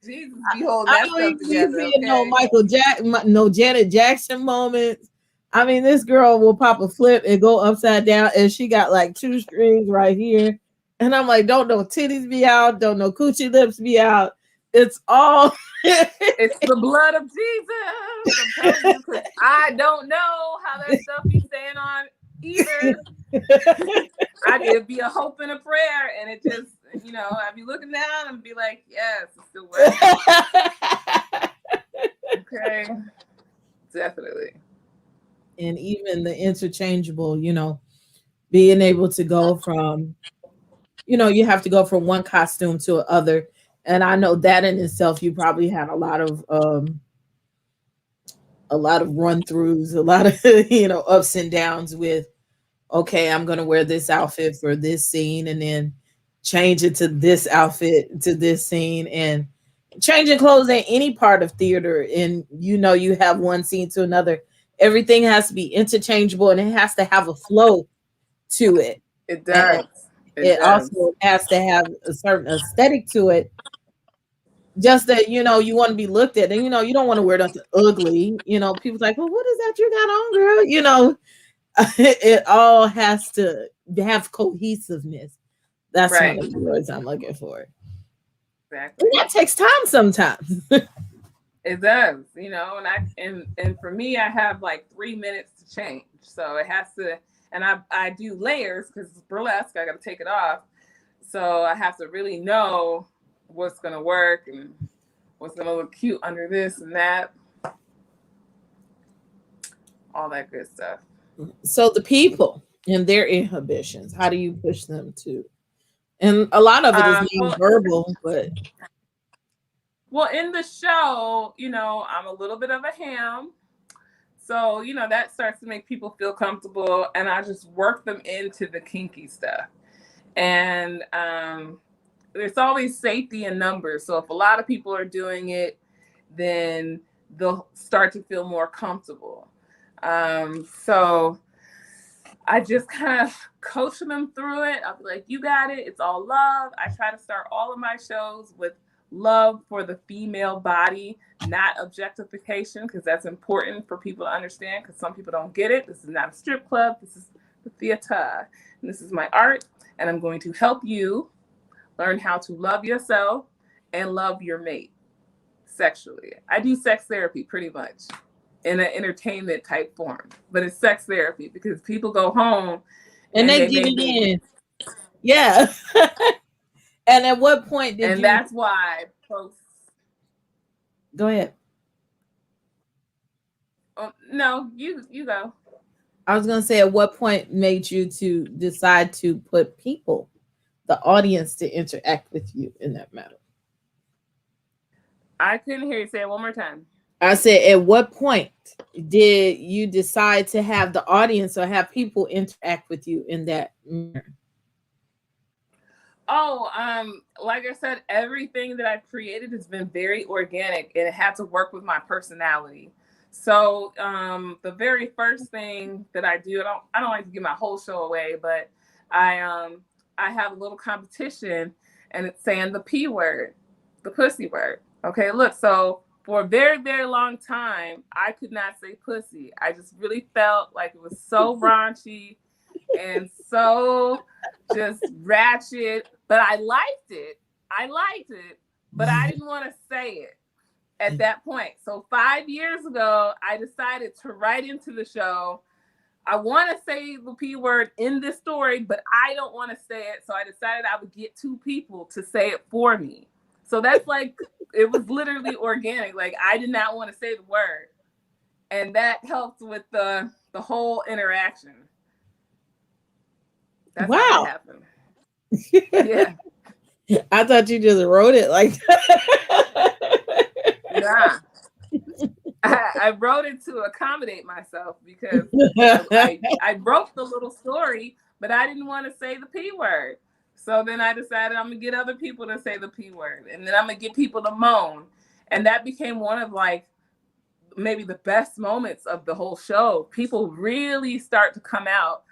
Jesus be holding I that don't stuff even be together. seeing no Okay. no Janet Jackson moments. I mean, this girl will pop a flip and go upside down, and she got like two strings right here. And I'm like, don't no titties be out, don't no coochie lips be out. It's all It's the blood of Jesus. I'm telling you, because I don't know how that stuff be staying on either. I could be a hope and a prayer, and it just, I'd be looking down and be like, yes, it's still working. Okay. Definitely. And even the interchangeable, being able to go from, you have to go from one costume to other. And I know that in itself, you probably had a lot of run throughs, a lot of, ups and downs with, okay, I'm going to wear this outfit for this scene and then change it to this outfit to this scene, and changing clothes in any part of theater. And, you have one scene to another. Everything has to be interchangeable and it has to have a flow to it. It And does. it does. also has to have a certain aesthetic to it. Just that, you want to be looked at, and, you don't want to wear nothing ugly. People's like, well, what is that you got on, girl? It all has to have cohesiveness. That's right. one of the words I'm looking for. Exactly. And that takes time sometimes. It does, and for me, I have like 3 minutes to change. So it has to, and I do layers because it's burlesque. I got to take it off. So I have to really know what's going to work and what's going to look cute under this and that. All that good stuff. So the people and their inhibitions, how do you push them to? And a lot of it is non-verbal, but well, in the show, I'm a little bit of a ham. So, that starts to make people feel comfortable, and I just work them into the kinky stuff. And there's always safety in numbers. So if a lot of people are doing it, then they'll start to feel more comfortable. So I just kind of coach them through it. I'll be like, you got it. It's all love. I try to start all of my shows with love for the female body, not objectification, because that's important for people to understand, because some people don't get it. This is not a strip club. This is the theater. And this is my art. And I'm going to help you learn how to love yourself and love your mate sexually. I do sex therapy pretty much in an entertainment type form, but it's sex therapy because people go home And they get made it me. in. Yeah. And at what point did And you that's why folks. go ahead? Oh, no, you go. I was gonna say, at what point made you to decide to put people, the audience, to interact with you in that matter? I couldn't hear you. Say it one more time. I said, at what point did you decide to have the audience or have people interact with you in that manner? Oh, like I said, everything that I've created has been very organic and it had to work with my personality. So the very first thing that I do, I don't like to give my whole show away, but I have a little competition and it's saying the P word, the pussy word. Okay, look, so for a very, very long time, I could not say pussy. I just really felt like it was so raunchy and so just ratchet, but I liked it. But I didn't want to say it at that point. So 5 years ago, I decided to write into the show, I want to say the P word in this story, but I don't want to say it. So I decided I would get two people to say it for me. So that's like, it was literally organic. Like I did not want to say the word. And that helped with the whole interaction. That's how that Wow. happened. Yeah. I thought you just wrote it like Nah. I wrote it to accommodate myself because that. I wrote the little story, but I didn't want to say the P word. So then I decided I'm going to get other people to say the P word. And then I'm going to get people to moan. And that became one of like maybe the best moments of the whole show. People really start to come out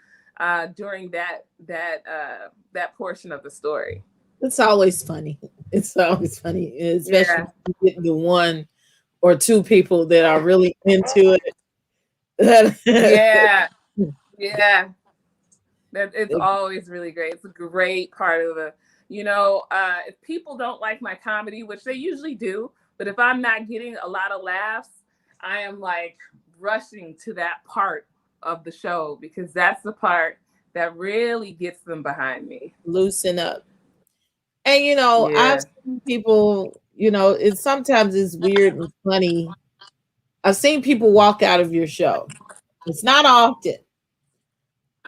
during that portion of the story. It's always funny. It's always funny, especially Yeah. when you get the one or two people that are really into it. Yeah. Yeah. It's always really great. It's a great part of the, if people don't like my comedy, which they usually do, but if I'm not getting a lot of laughs, I am like rushing to that part of the show because that's the part that really gets them behind me. Loosen up. And I've Yeah. seen people, it's sometimes it's weird and funny. I've seen people walk out of your show. It's not often,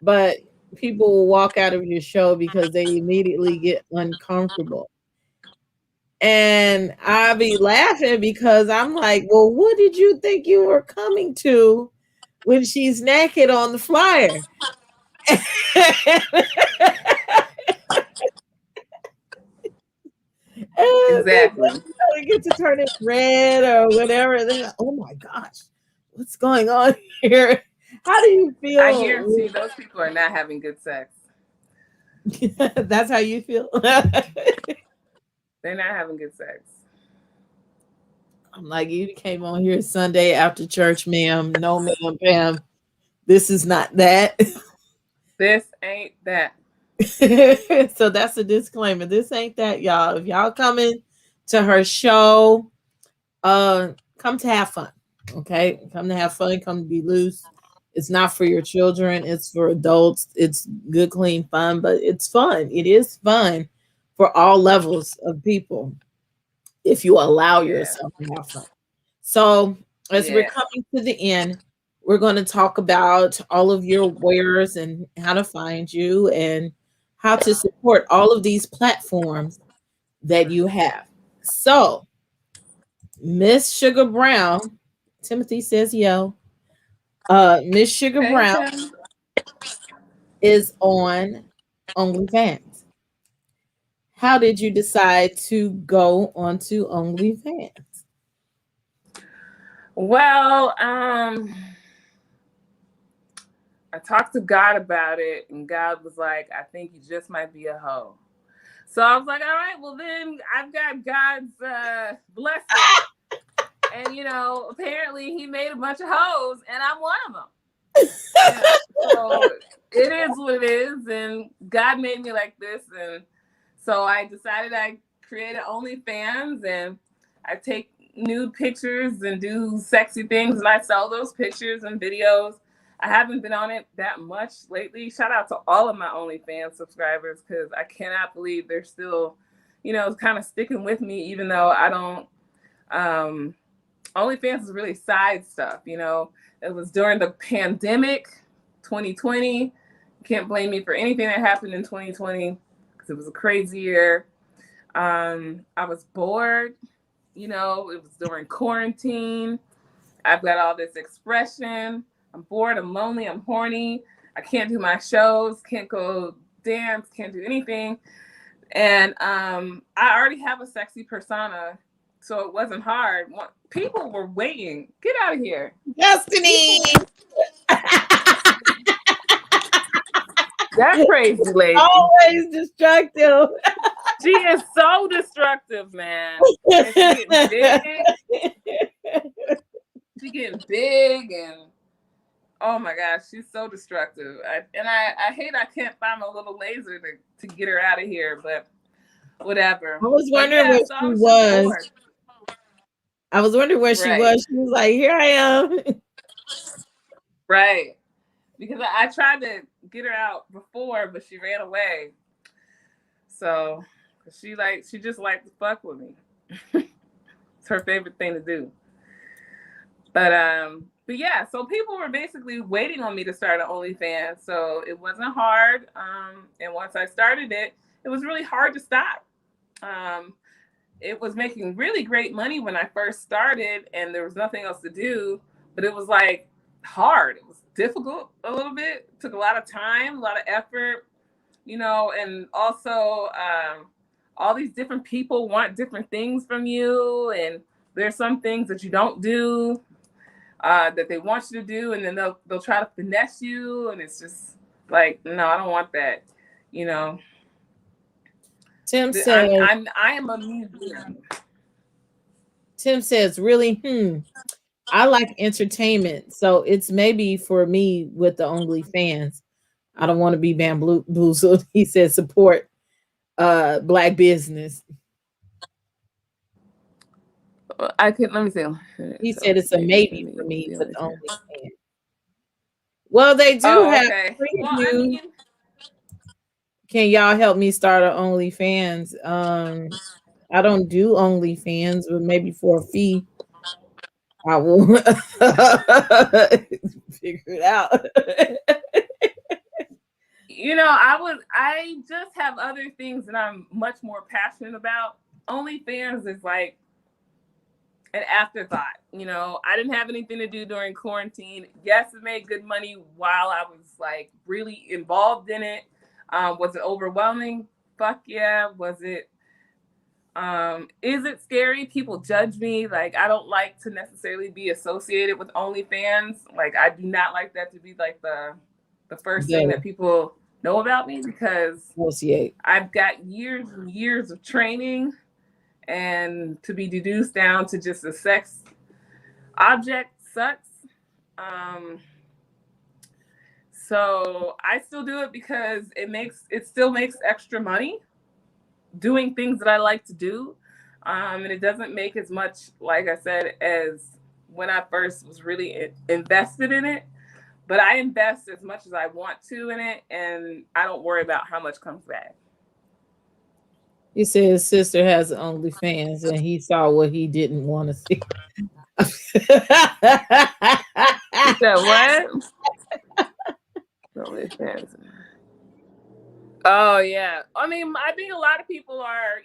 but people will walk out of your show because they immediately get uncomfortable. And I'll be laughing because I'm like, well, what did you think you were coming to when she's naked on the flyer? And then Exactly. they get to turn it red or whatever. And then, oh my gosh, what's going on here? How do you I feel? guarantee those people are not having good sex. That's how you feel. They're not having good sex. I'm like, you came on here Sunday after church, ma'am. No, ma'am, Pam. This is not that. This ain't that. So that's a disclaimer. This ain't that, y'all. If y'all coming to her show, come to have fun. Okay, come to have fun. Come to be loose. It's not for your children. It's for adults. It's good, clean fun, but it's fun. It is fun for all levels of people if you allow Yeah. yourself to have fun. So as we're Yeah. coming to the end, we're going to talk about all of your wares and how to find you and how to support all of these platforms that you have. So, Miss Sugar Brown, Timothy says yo. Miss Sugar Hey, Brown Tim. is on OnlyFans. How did you decide to go onto OnlyFans? Well, I talked to God about it, and God was like, I think you just might be a hoe. So I was like, all right, well, then I've got God's blessing. And, apparently he made a bunch of hoes, and I'm one of them. So it is what it is, and God made me like this. And so I decided I created OnlyFans, and I take nude pictures and do sexy things, and I sell those pictures and videos. I haven't been on it that much lately. Shout out to all of my OnlyFans subscribers, because I cannot believe they're still, kind of sticking with me, even though I don't. OnlyFans is really side stuff, It was during the pandemic, 2020. You can't blame me for anything that happened in 2020, because it was a crazy year. I was bored, it was during quarantine. I've got all this expression. I'm bored, I'm lonely, I'm horny. I can't do my shows, can't go dance, can't do anything. And I already have a sexy persona, so it wasn't hard. People were waiting. Get out of here. Destiny. That crazy lady. Always destructive. She is so destructive, man. And she getting big. She getting big, and oh my gosh, she's so destructive. I hate I can't find my little laser to get her out of here, but whatever. I was wondering where she was. I was wondering where she was. She was like, here I am. Right. Because I tried to get her out before, but she ran away. So she just liked to fuck with me. It's her favorite thing to do. But yeah, so people were basically waiting on me to start an OnlyFans. So it wasn't hard. And once I started it, it was really hard to stop. It was making really great money when I first started, and there was nothing else to do, but it was like hard. It was difficult a little bit. It took a lot of time, a lot of effort, and also all these different people want different things from you, and there's some things that you don't do that they want you to do, and then they'll try to finesse you, and it's just like, no, I don't want that, Tim says, I am a museum. Tim says, really, I like entertainment, so it's maybe for me with the OnlyFans. I don't want to be bamboozled. He said, support Black business. Let me see. He said it's a maybe for me with OnlyFans. Well, they do have previews. Can y'all help me start an OnlyFans? I don't do OnlyFans, but maybe for a fee, I will figure it out. I just have other things that I'm much more passionate about. OnlyFans is like an afterthought. I didn't have anything to do during quarantine. Yes, it made good money while I was like really involved in it. Was it overwhelming? Fuck yeah. Was it? Is it scary? People judge me. Like, I don't like to necessarily be associated with OnlyFans. Like, I do not like that to be like the first thing that people know about me, because I've got years and years of training, and to be deduced down to just a sex object sucks. So I still do it because it still makes extra money doing things that I like to do. And it doesn't make as much, like I said, as when I first was really invested in it. But I invest as much as I want to in it, and I don't worry about how much comes back. He said his sister has OnlyFans, and he saw what he didn't want to see. He said what? OnlyFans. Oh yeah. I think a lot of people are,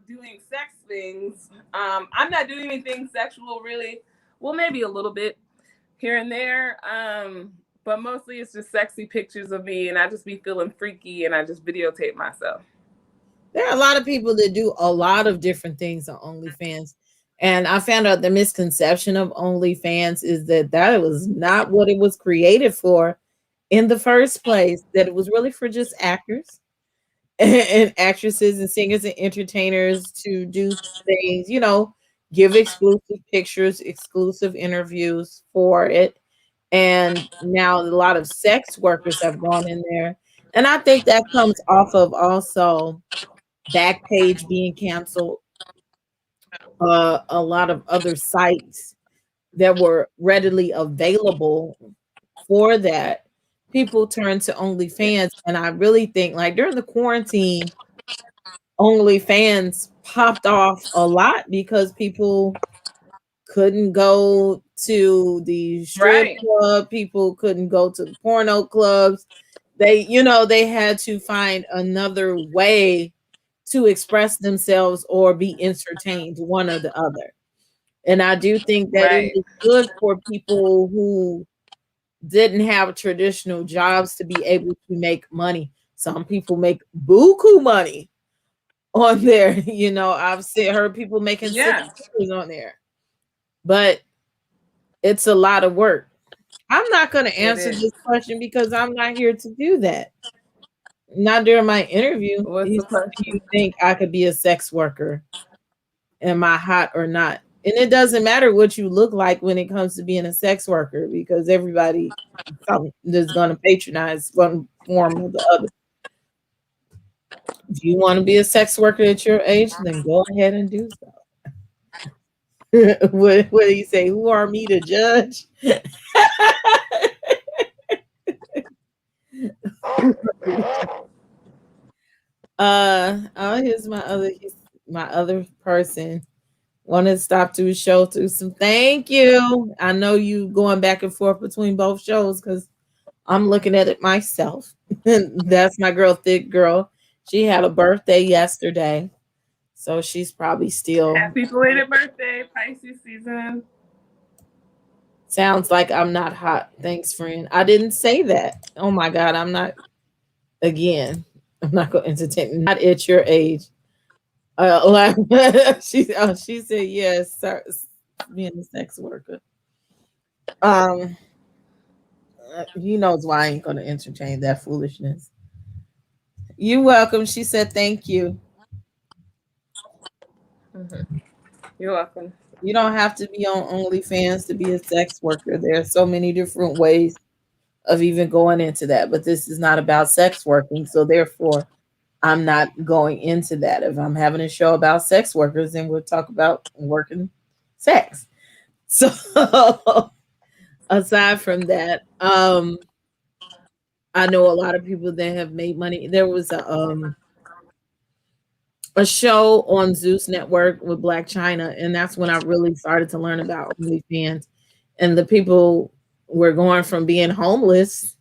doing sex things. I'm not doing anything sexual really. Well, maybe a little bit here and there. But mostly it's just sexy pictures of me, and I just be feeling freaky, and I just videotape myself. There are a lot of people that do a lot of different things on OnlyFans. And I found out the misconception of OnlyFans is that was not what it was created for in the first place, that it was really for just actors and actresses and singers and entertainers to do things, give exclusive pictures, exclusive interviews for it. And now a lot of sex workers have gone in there. And I think that comes off of also Backpage being canceled, a lot of other sites that were readily available for that, people turn to OnlyFans. And I really think like during the quarantine, OnlyFans popped off a lot because people couldn't go to the strip Right. club, people couldn't go to the porno clubs. They had to find another way to express themselves or be entertained, one or the other. And I do think that it Right. was good for people who didn't have traditional jobs to be able to make money. Some people make buku money on there. Heard people making six Yeah. figures on there, but it's a lot of work. I'm not going to It answer is. this question because I'm not here to do that. Not during my interview. What's He the said, "Do you question? think I could be a sex worker? Am I hot or not?" And it doesn't matter what you look like when it comes to being a sex worker because everybody is going to patronize one form or the other. If you want to be a sex worker at your age, then go ahead and do so. What do you say? Who are me to judge? Here's my other person. Want to stop to a show through some thank you. I know you going back and forth between both shows because I'm looking at it myself. That's my girl, Thick Girl. She had a birthday yesterday. So she's probably still Happy belated birthday, Pisces season. sounds like I'm not hot. Thanks, friend. I didn't say that. Oh my God, I'm not again. I'm not gonna entertain not at your age. Like she said yes, sir, being a sex worker. Um he knows why I ain't gonna entertain that foolishness. You welcome. She said thank you. Mm-hmm. You're welcome. You don't have to be on OnlyFans to be a sex worker. There are so many different ways of even going into that, but this is not about sex working. So therefore, I'm not going into that. If I'm having a show about sex workers, then we'll talk about working sex. So aside from that, I know a lot of people that have made money. There was a show on Zeus Network with Black China, and that's when I really started to learn about OnlyFans. And the people were going from being homeless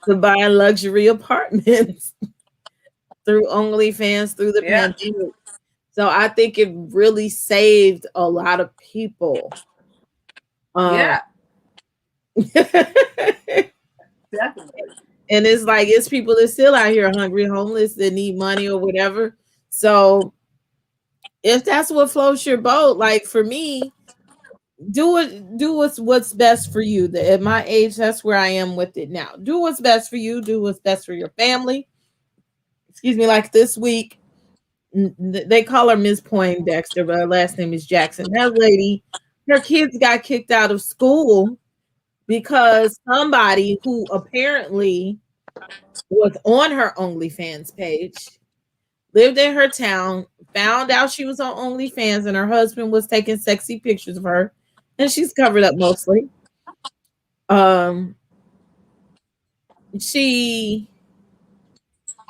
to buying luxury apartments through OnlyFans through the Yeah. pandemic. So I think it really saved a lot of people. Yeah. And Definitely. it's people that still out here hungry, homeless, that need money or whatever. So if that's what floats your boat, like for me, do what's best for you. At my age, that's where I am with it now. Do what's best for you. Do what's best for your family. Excuse me. Like this week, they call her Miss Poindexter, but her last name is Jackson. That lady, her kids got kicked out of school because somebody who apparently was on her OnlyFans page lived in her town, found out she was on OnlyFans, and her husband was taking sexy pictures of her, and she's covered up mostly. She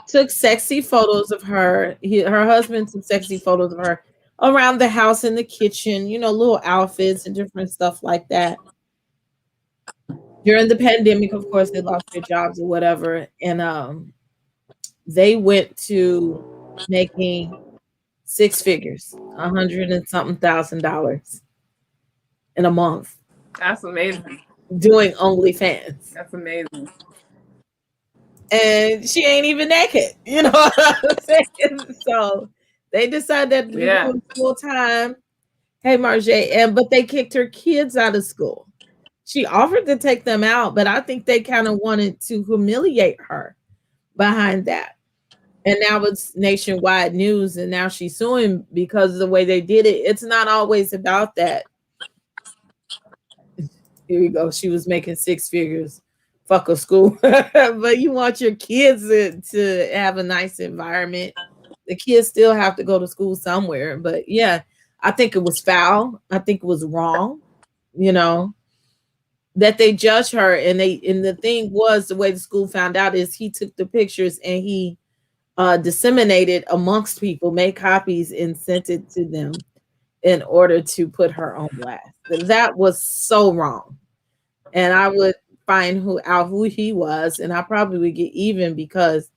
took sexy photos of her. Her husband took sexy photos of her around the house in the kitchen, little outfits and different stuff like that. During the pandemic, of course, they lost their jobs or whatever, and they went to making six figures, 100 and something $1,000 in a month That's amazing. doing OnlyFans. That's amazing. And she ain't even naked, you know what I'm saying? So they decided to do Yeah. it full time. Hey, Marjay, but they kicked her kids out of school. She offered to take them out, but I think they kind of wanted to humiliate her behind that. And now it's nationwide news, and now she's suing because of the way they did it. It's not always about that. Here we go. She was making six figures. Fuck a school. But you want your kids to have a nice environment. The kids still have to go to school somewhere. But yeah, I think it was foul. I think it was wrong, you know. that they judge her, and the thing was, the way the school found out is he took the pictures and he disseminated amongst people, made copies and sent it to them in order to put her on blast. That was so wrong. And I would find who he was, and I probably would get even, because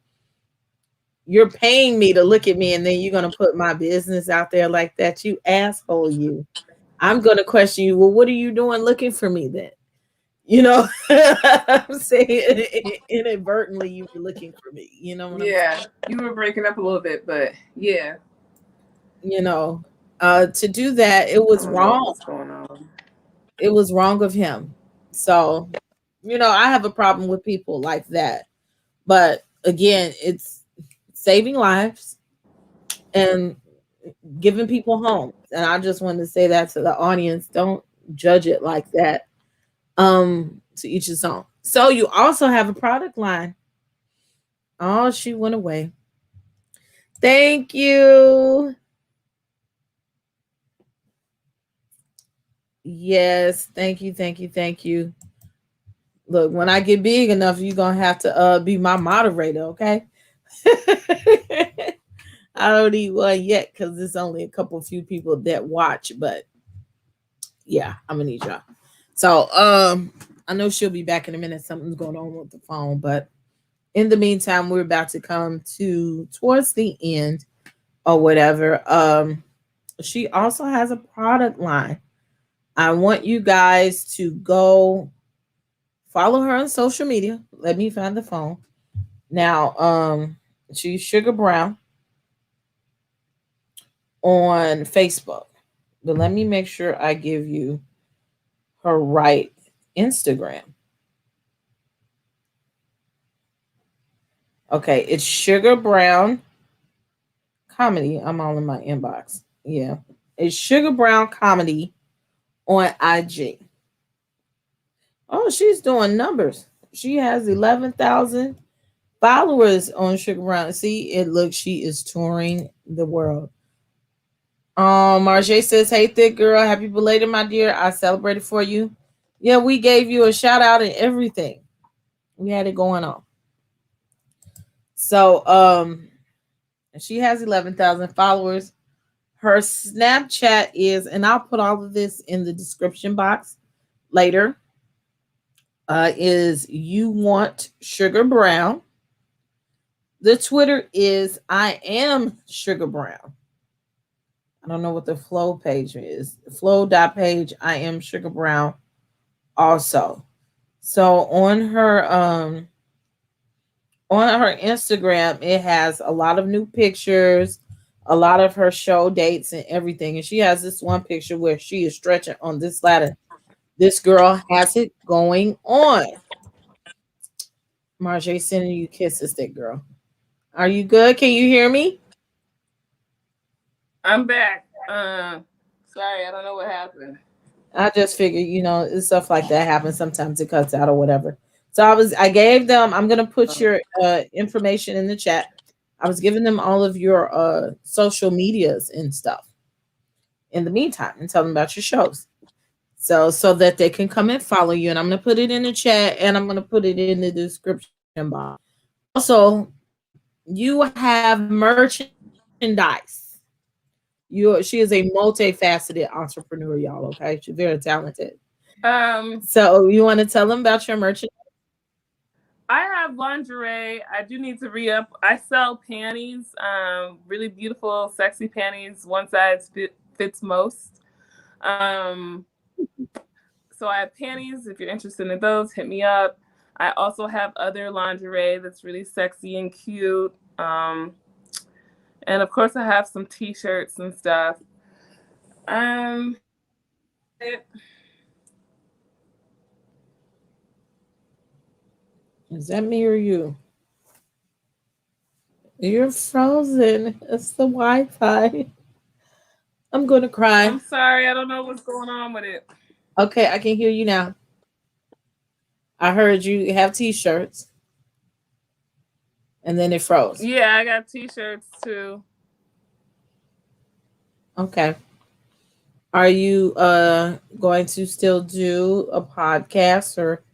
you're paying me to look at me, and then you're gonna put my business out there like that. You asshole, you. I'm gonna question you. Well, what are you doing looking for me then? You know, I'm saying inadvertently you were looking for me. You know what I'm saying? Yeah, you were breaking up a little bit, but yeah. You know, to do that, it I was don't know wrong. what's going on. It was wrong of him. So, I have a problem with people like that. But again, it's saving lives and giving people homes. And I just wanted to say that to the audience. Don't judge it like that. To each his own. So you also have a product line. Oh, she went away. Thank you. Yes, thank you, thank you, thank you. Look, when I get big enough, you're gonna have to be my moderator, okay? I don't need one yet because there's only a couple few people that watch, but yeah, I'm gonna need y'all. So I know she'll be back in a minute. Something's going on with the phone, but in the meantime, we're about to come to towards the end or whatever. She also has a product line. I want you guys to go follow her on social media. Let me find the phone. Now, she's Sugar Brown on Facebook. But let me make sure I give you her right Instagram. Okay, it's Sugar Brown Comedy. I'm all in my inbox. Yeah. It's Sugar Brown Comedy on IG. Oh, she's doing numbers. She has 11,000 followers on Sugar Brown. See, it looks she is touring the world. Marjay says, "Hey, thick girl, happy belated, my dear. I celebrated for you. Yeah, we gave you a shout out and everything. We had it going on. So, she has 11,000 followers. Her Snapchat is, and I'll put all of this in the description box later. Is You Want Sugar Brown. The Twitter is I Am Sugar Brown. I don't know what the flow page is. Flow.page, I Am Sugar Brown also. So on her Instagram, it has a lot of new pictures, a lot of her show dates and everything. And she has this one picture where she is stretching on this ladder. This girl has it going on. Marjay sending you kisses, that girl. Are you good? Can you hear me? I'm back. Sorry, I don't know what happened. I just figured, it's stuff like that happens. Sometimes it cuts out or whatever. So I gave them, I'm gonna put your information in the chat. I was giving them all of your social medias and stuff in the meantime and tell them about your shows. So that they can come and follow you. And I'm gonna put it in the chat and I'm gonna put it in the description box. Also, you have merchandise. She is a multifaceted entrepreneur, y'all. Okay, she's very talented. So you want to tell them about your merchandise? I have lingerie. I do need to re-up. I sell panties, really beautiful, sexy panties. One size fits most. So I have panties. If you're interested in those, hit me up. I also have other lingerie that's really sexy and cute. And of course, I have some t-shirts and stuff. Is that me or you? You're frozen. It's the Wi-Fi. I'm gonna cry. I'm sorry, I don't know what's going on with it. Okay, I can hear you now. I heard you have t-shirts. And then it froze. Yeah, I got t-shirts too. Okay. Are you going to still do a podcast, or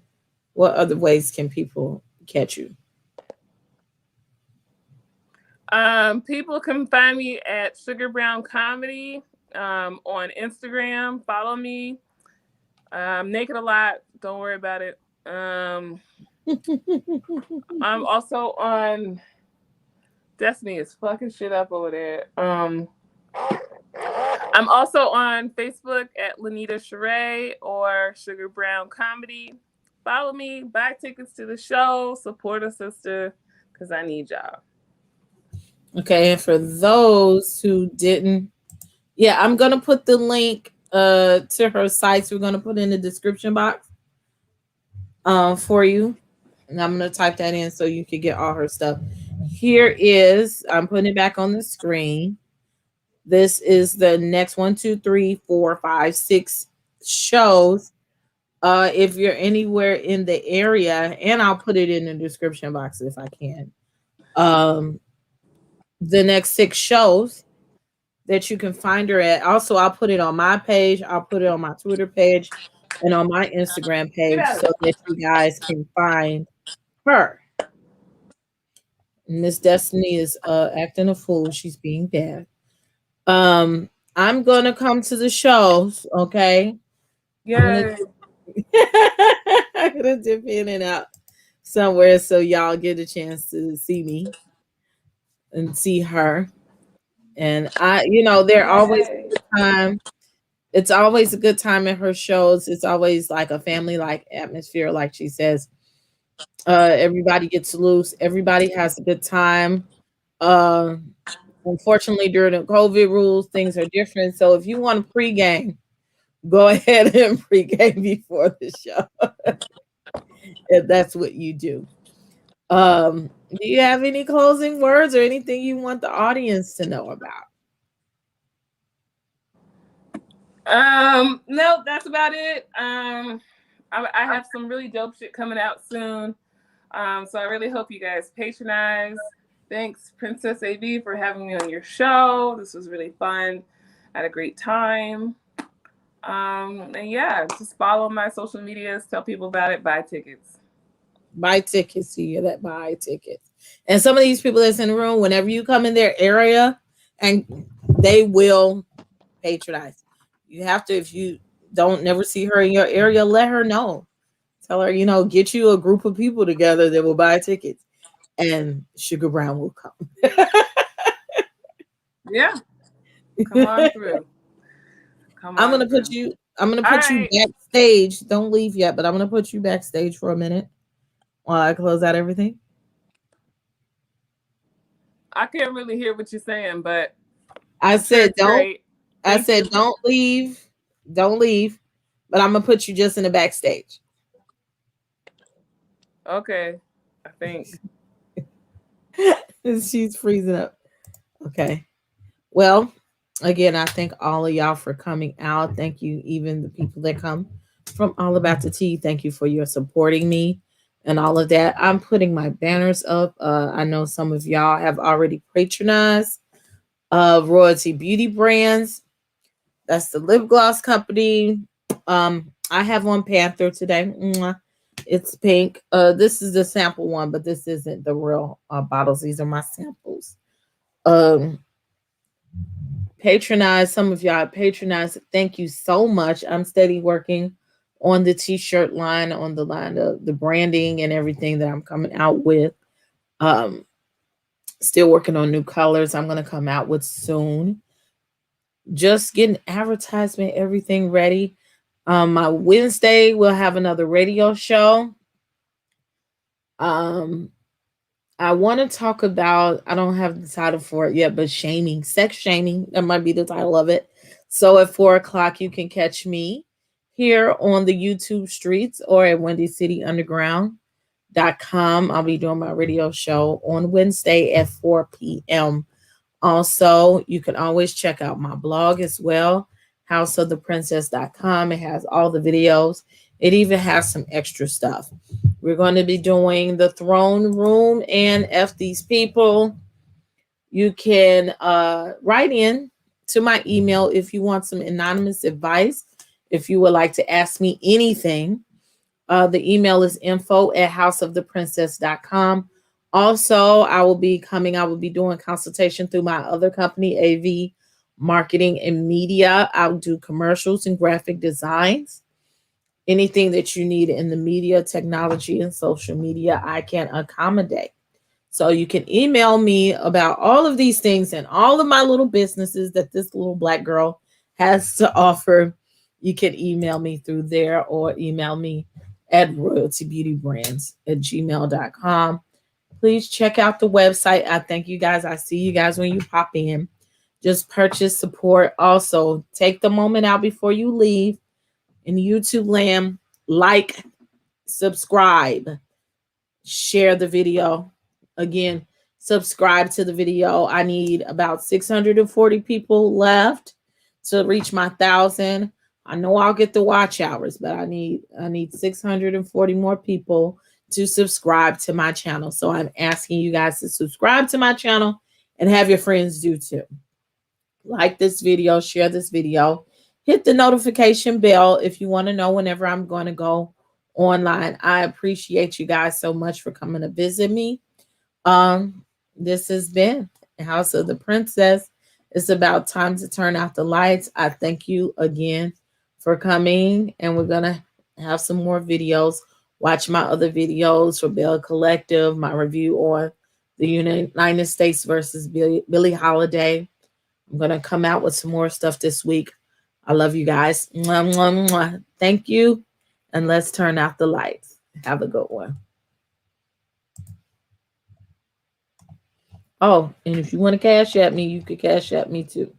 what other ways can people catch you? People can find me at Sugar Brown Comedy on Instagram. Follow me. Naked a lot. Don't worry about it. I'm also on. Destiny is fucking shit up over there. I'm also on Facebook at Lanita Sheree or Sugar Brown Comedy. Follow me. Buy tickets to the show. Support a sister because I need y'all. Okay, and for those who didn't, yeah, I'm gonna put the link to her sites. We're gonna put in the description box for you, and I'm gonna type that in so you can get all her stuff. Here is, I'm putting it back on the screen. This is the next 1, 2, 3, 4, 5, 6 shows. If you're anywhere in the area, and I'll put it in the description box if I can. The next 6 shows that you can find her at. Also, I'll put it on my page. I'll put it on my Twitter page and on my Instagram page so that you guys can find her. Miss Destiny is acting a fool. She's being bad. I'm gonna come to the shows, okay? Yeah. I'm gonna dip in and out somewhere so y'all get a chance to see me and see her. And they're always a good time. It's always a good time at her shows. It's always like a family-like atmosphere, like she says. Everybody gets loose. Everybody has a good time. Unfortunately, during the COVID rules, things are different. So if you want to pregame, go ahead and pregame before the show. If that's what you do. Do you have any closing words or anything you want the audience to know about? No, that's about it. I have some really dope shit coming out soon. So I really hope you guys patronize. Thanks, Princess AV, for having me on your show. This was really fun. I had a great time. And yeah, just follow my social medias, tell people about it, buy tickets. Buy tickets. You hear that? Buy tickets. And some of these people that's in the room, whenever you come in their area, and they will patronize. You have to, if you don't never see her in your area, let her know. Tell her, get you a group of people together that will buy tickets, and Sugar Brown will come. Yeah. Come on through. I'm gonna put you backstage. Don't leave yet, but I'm gonna put you backstage for a minute while I close out everything. I can't really hear what you're saying, but I said don't. Great. I said don't leave. Don't leave. But I'm gonna put you just in the backstage. Okay. I think. She's freezing up. Okay. Well, again, I thank all of y'all for coming out. Thank you, even the people that come from All About the Tea. Thank you for your supporting me and all of that. I'm putting my banners up. I know some of y'all have already patronized Royalty Beauty Brands. That's the lip gloss company. I have on Panther today. It's pink. This is the sample one, but this isn't the real bottles. These are my samples. Patronize. Some of y'all patronize. Thank you so much. I'm steady working on the t-shirt line, on the line of the branding and everything that I'm coming out with. Still working on new colors I'm going to come out with soon. Just getting advertisement, everything ready. My Wednesday, we'll have another radio show. I want to talk about, I don't have the title for it yet, but shaming, sex shaming. That might be the title of it. So at 4:00, you can catch me here on the YouTube streets or at WendyCityUnderground.com. I'll be doing my radio show on Wednesday at 4 p.m. Also, you can always check out my blog as well, houseoftheprincess.com. It has all the videos. It even has some extra stuff. We're going to be doing the throne room and F these people. You can write in to my email if you want some anonymous advice. if you would like to ask me anything. The email is info@houseoftheprincess.com. Also, I will be doing consultation through my other company, AV Marketing and Media. I'll do commercials and graphic designs. Anything that you need in the media, technology, and social media, I can accommodate. So you can email me about all of these things and all of my little businesses that this little Black girl has to offer. You can email me through there or email me at royaltybeautybrands@gmail.com. Please check out the website. I thank you guys. I see you guys when you pop in. Just purchase, support. Also, take the moment out before you leave in YouTube land. Like, subscribe, share the video. Again, subscribe to the video. I need about 640 people left to reach my 1,000. I know I'll get the watch hours, but I need 640 more people to subscribe to my channel. So I'm asking you guys to subscribe to my channel and have your friends do too. Like this video, share this video, hit the notification bell if you want to know whenever I'm going to go online. I appreciate you guys so much for coming to visit me. This has been House of the Princess. It's about time to turn out the lights. I thank you again for coming, and we're gonna have some more videos. Watch my other videos for Bell Collective, my review on the United States versus Billie Holiday. I'm gonna come out with some more stuff this week. I love you guys. Mwah, mwah, mwah. Thank you, and let's turn out the lights. Have a good one. Oh, and if you want to cash at me, you could cash at me too.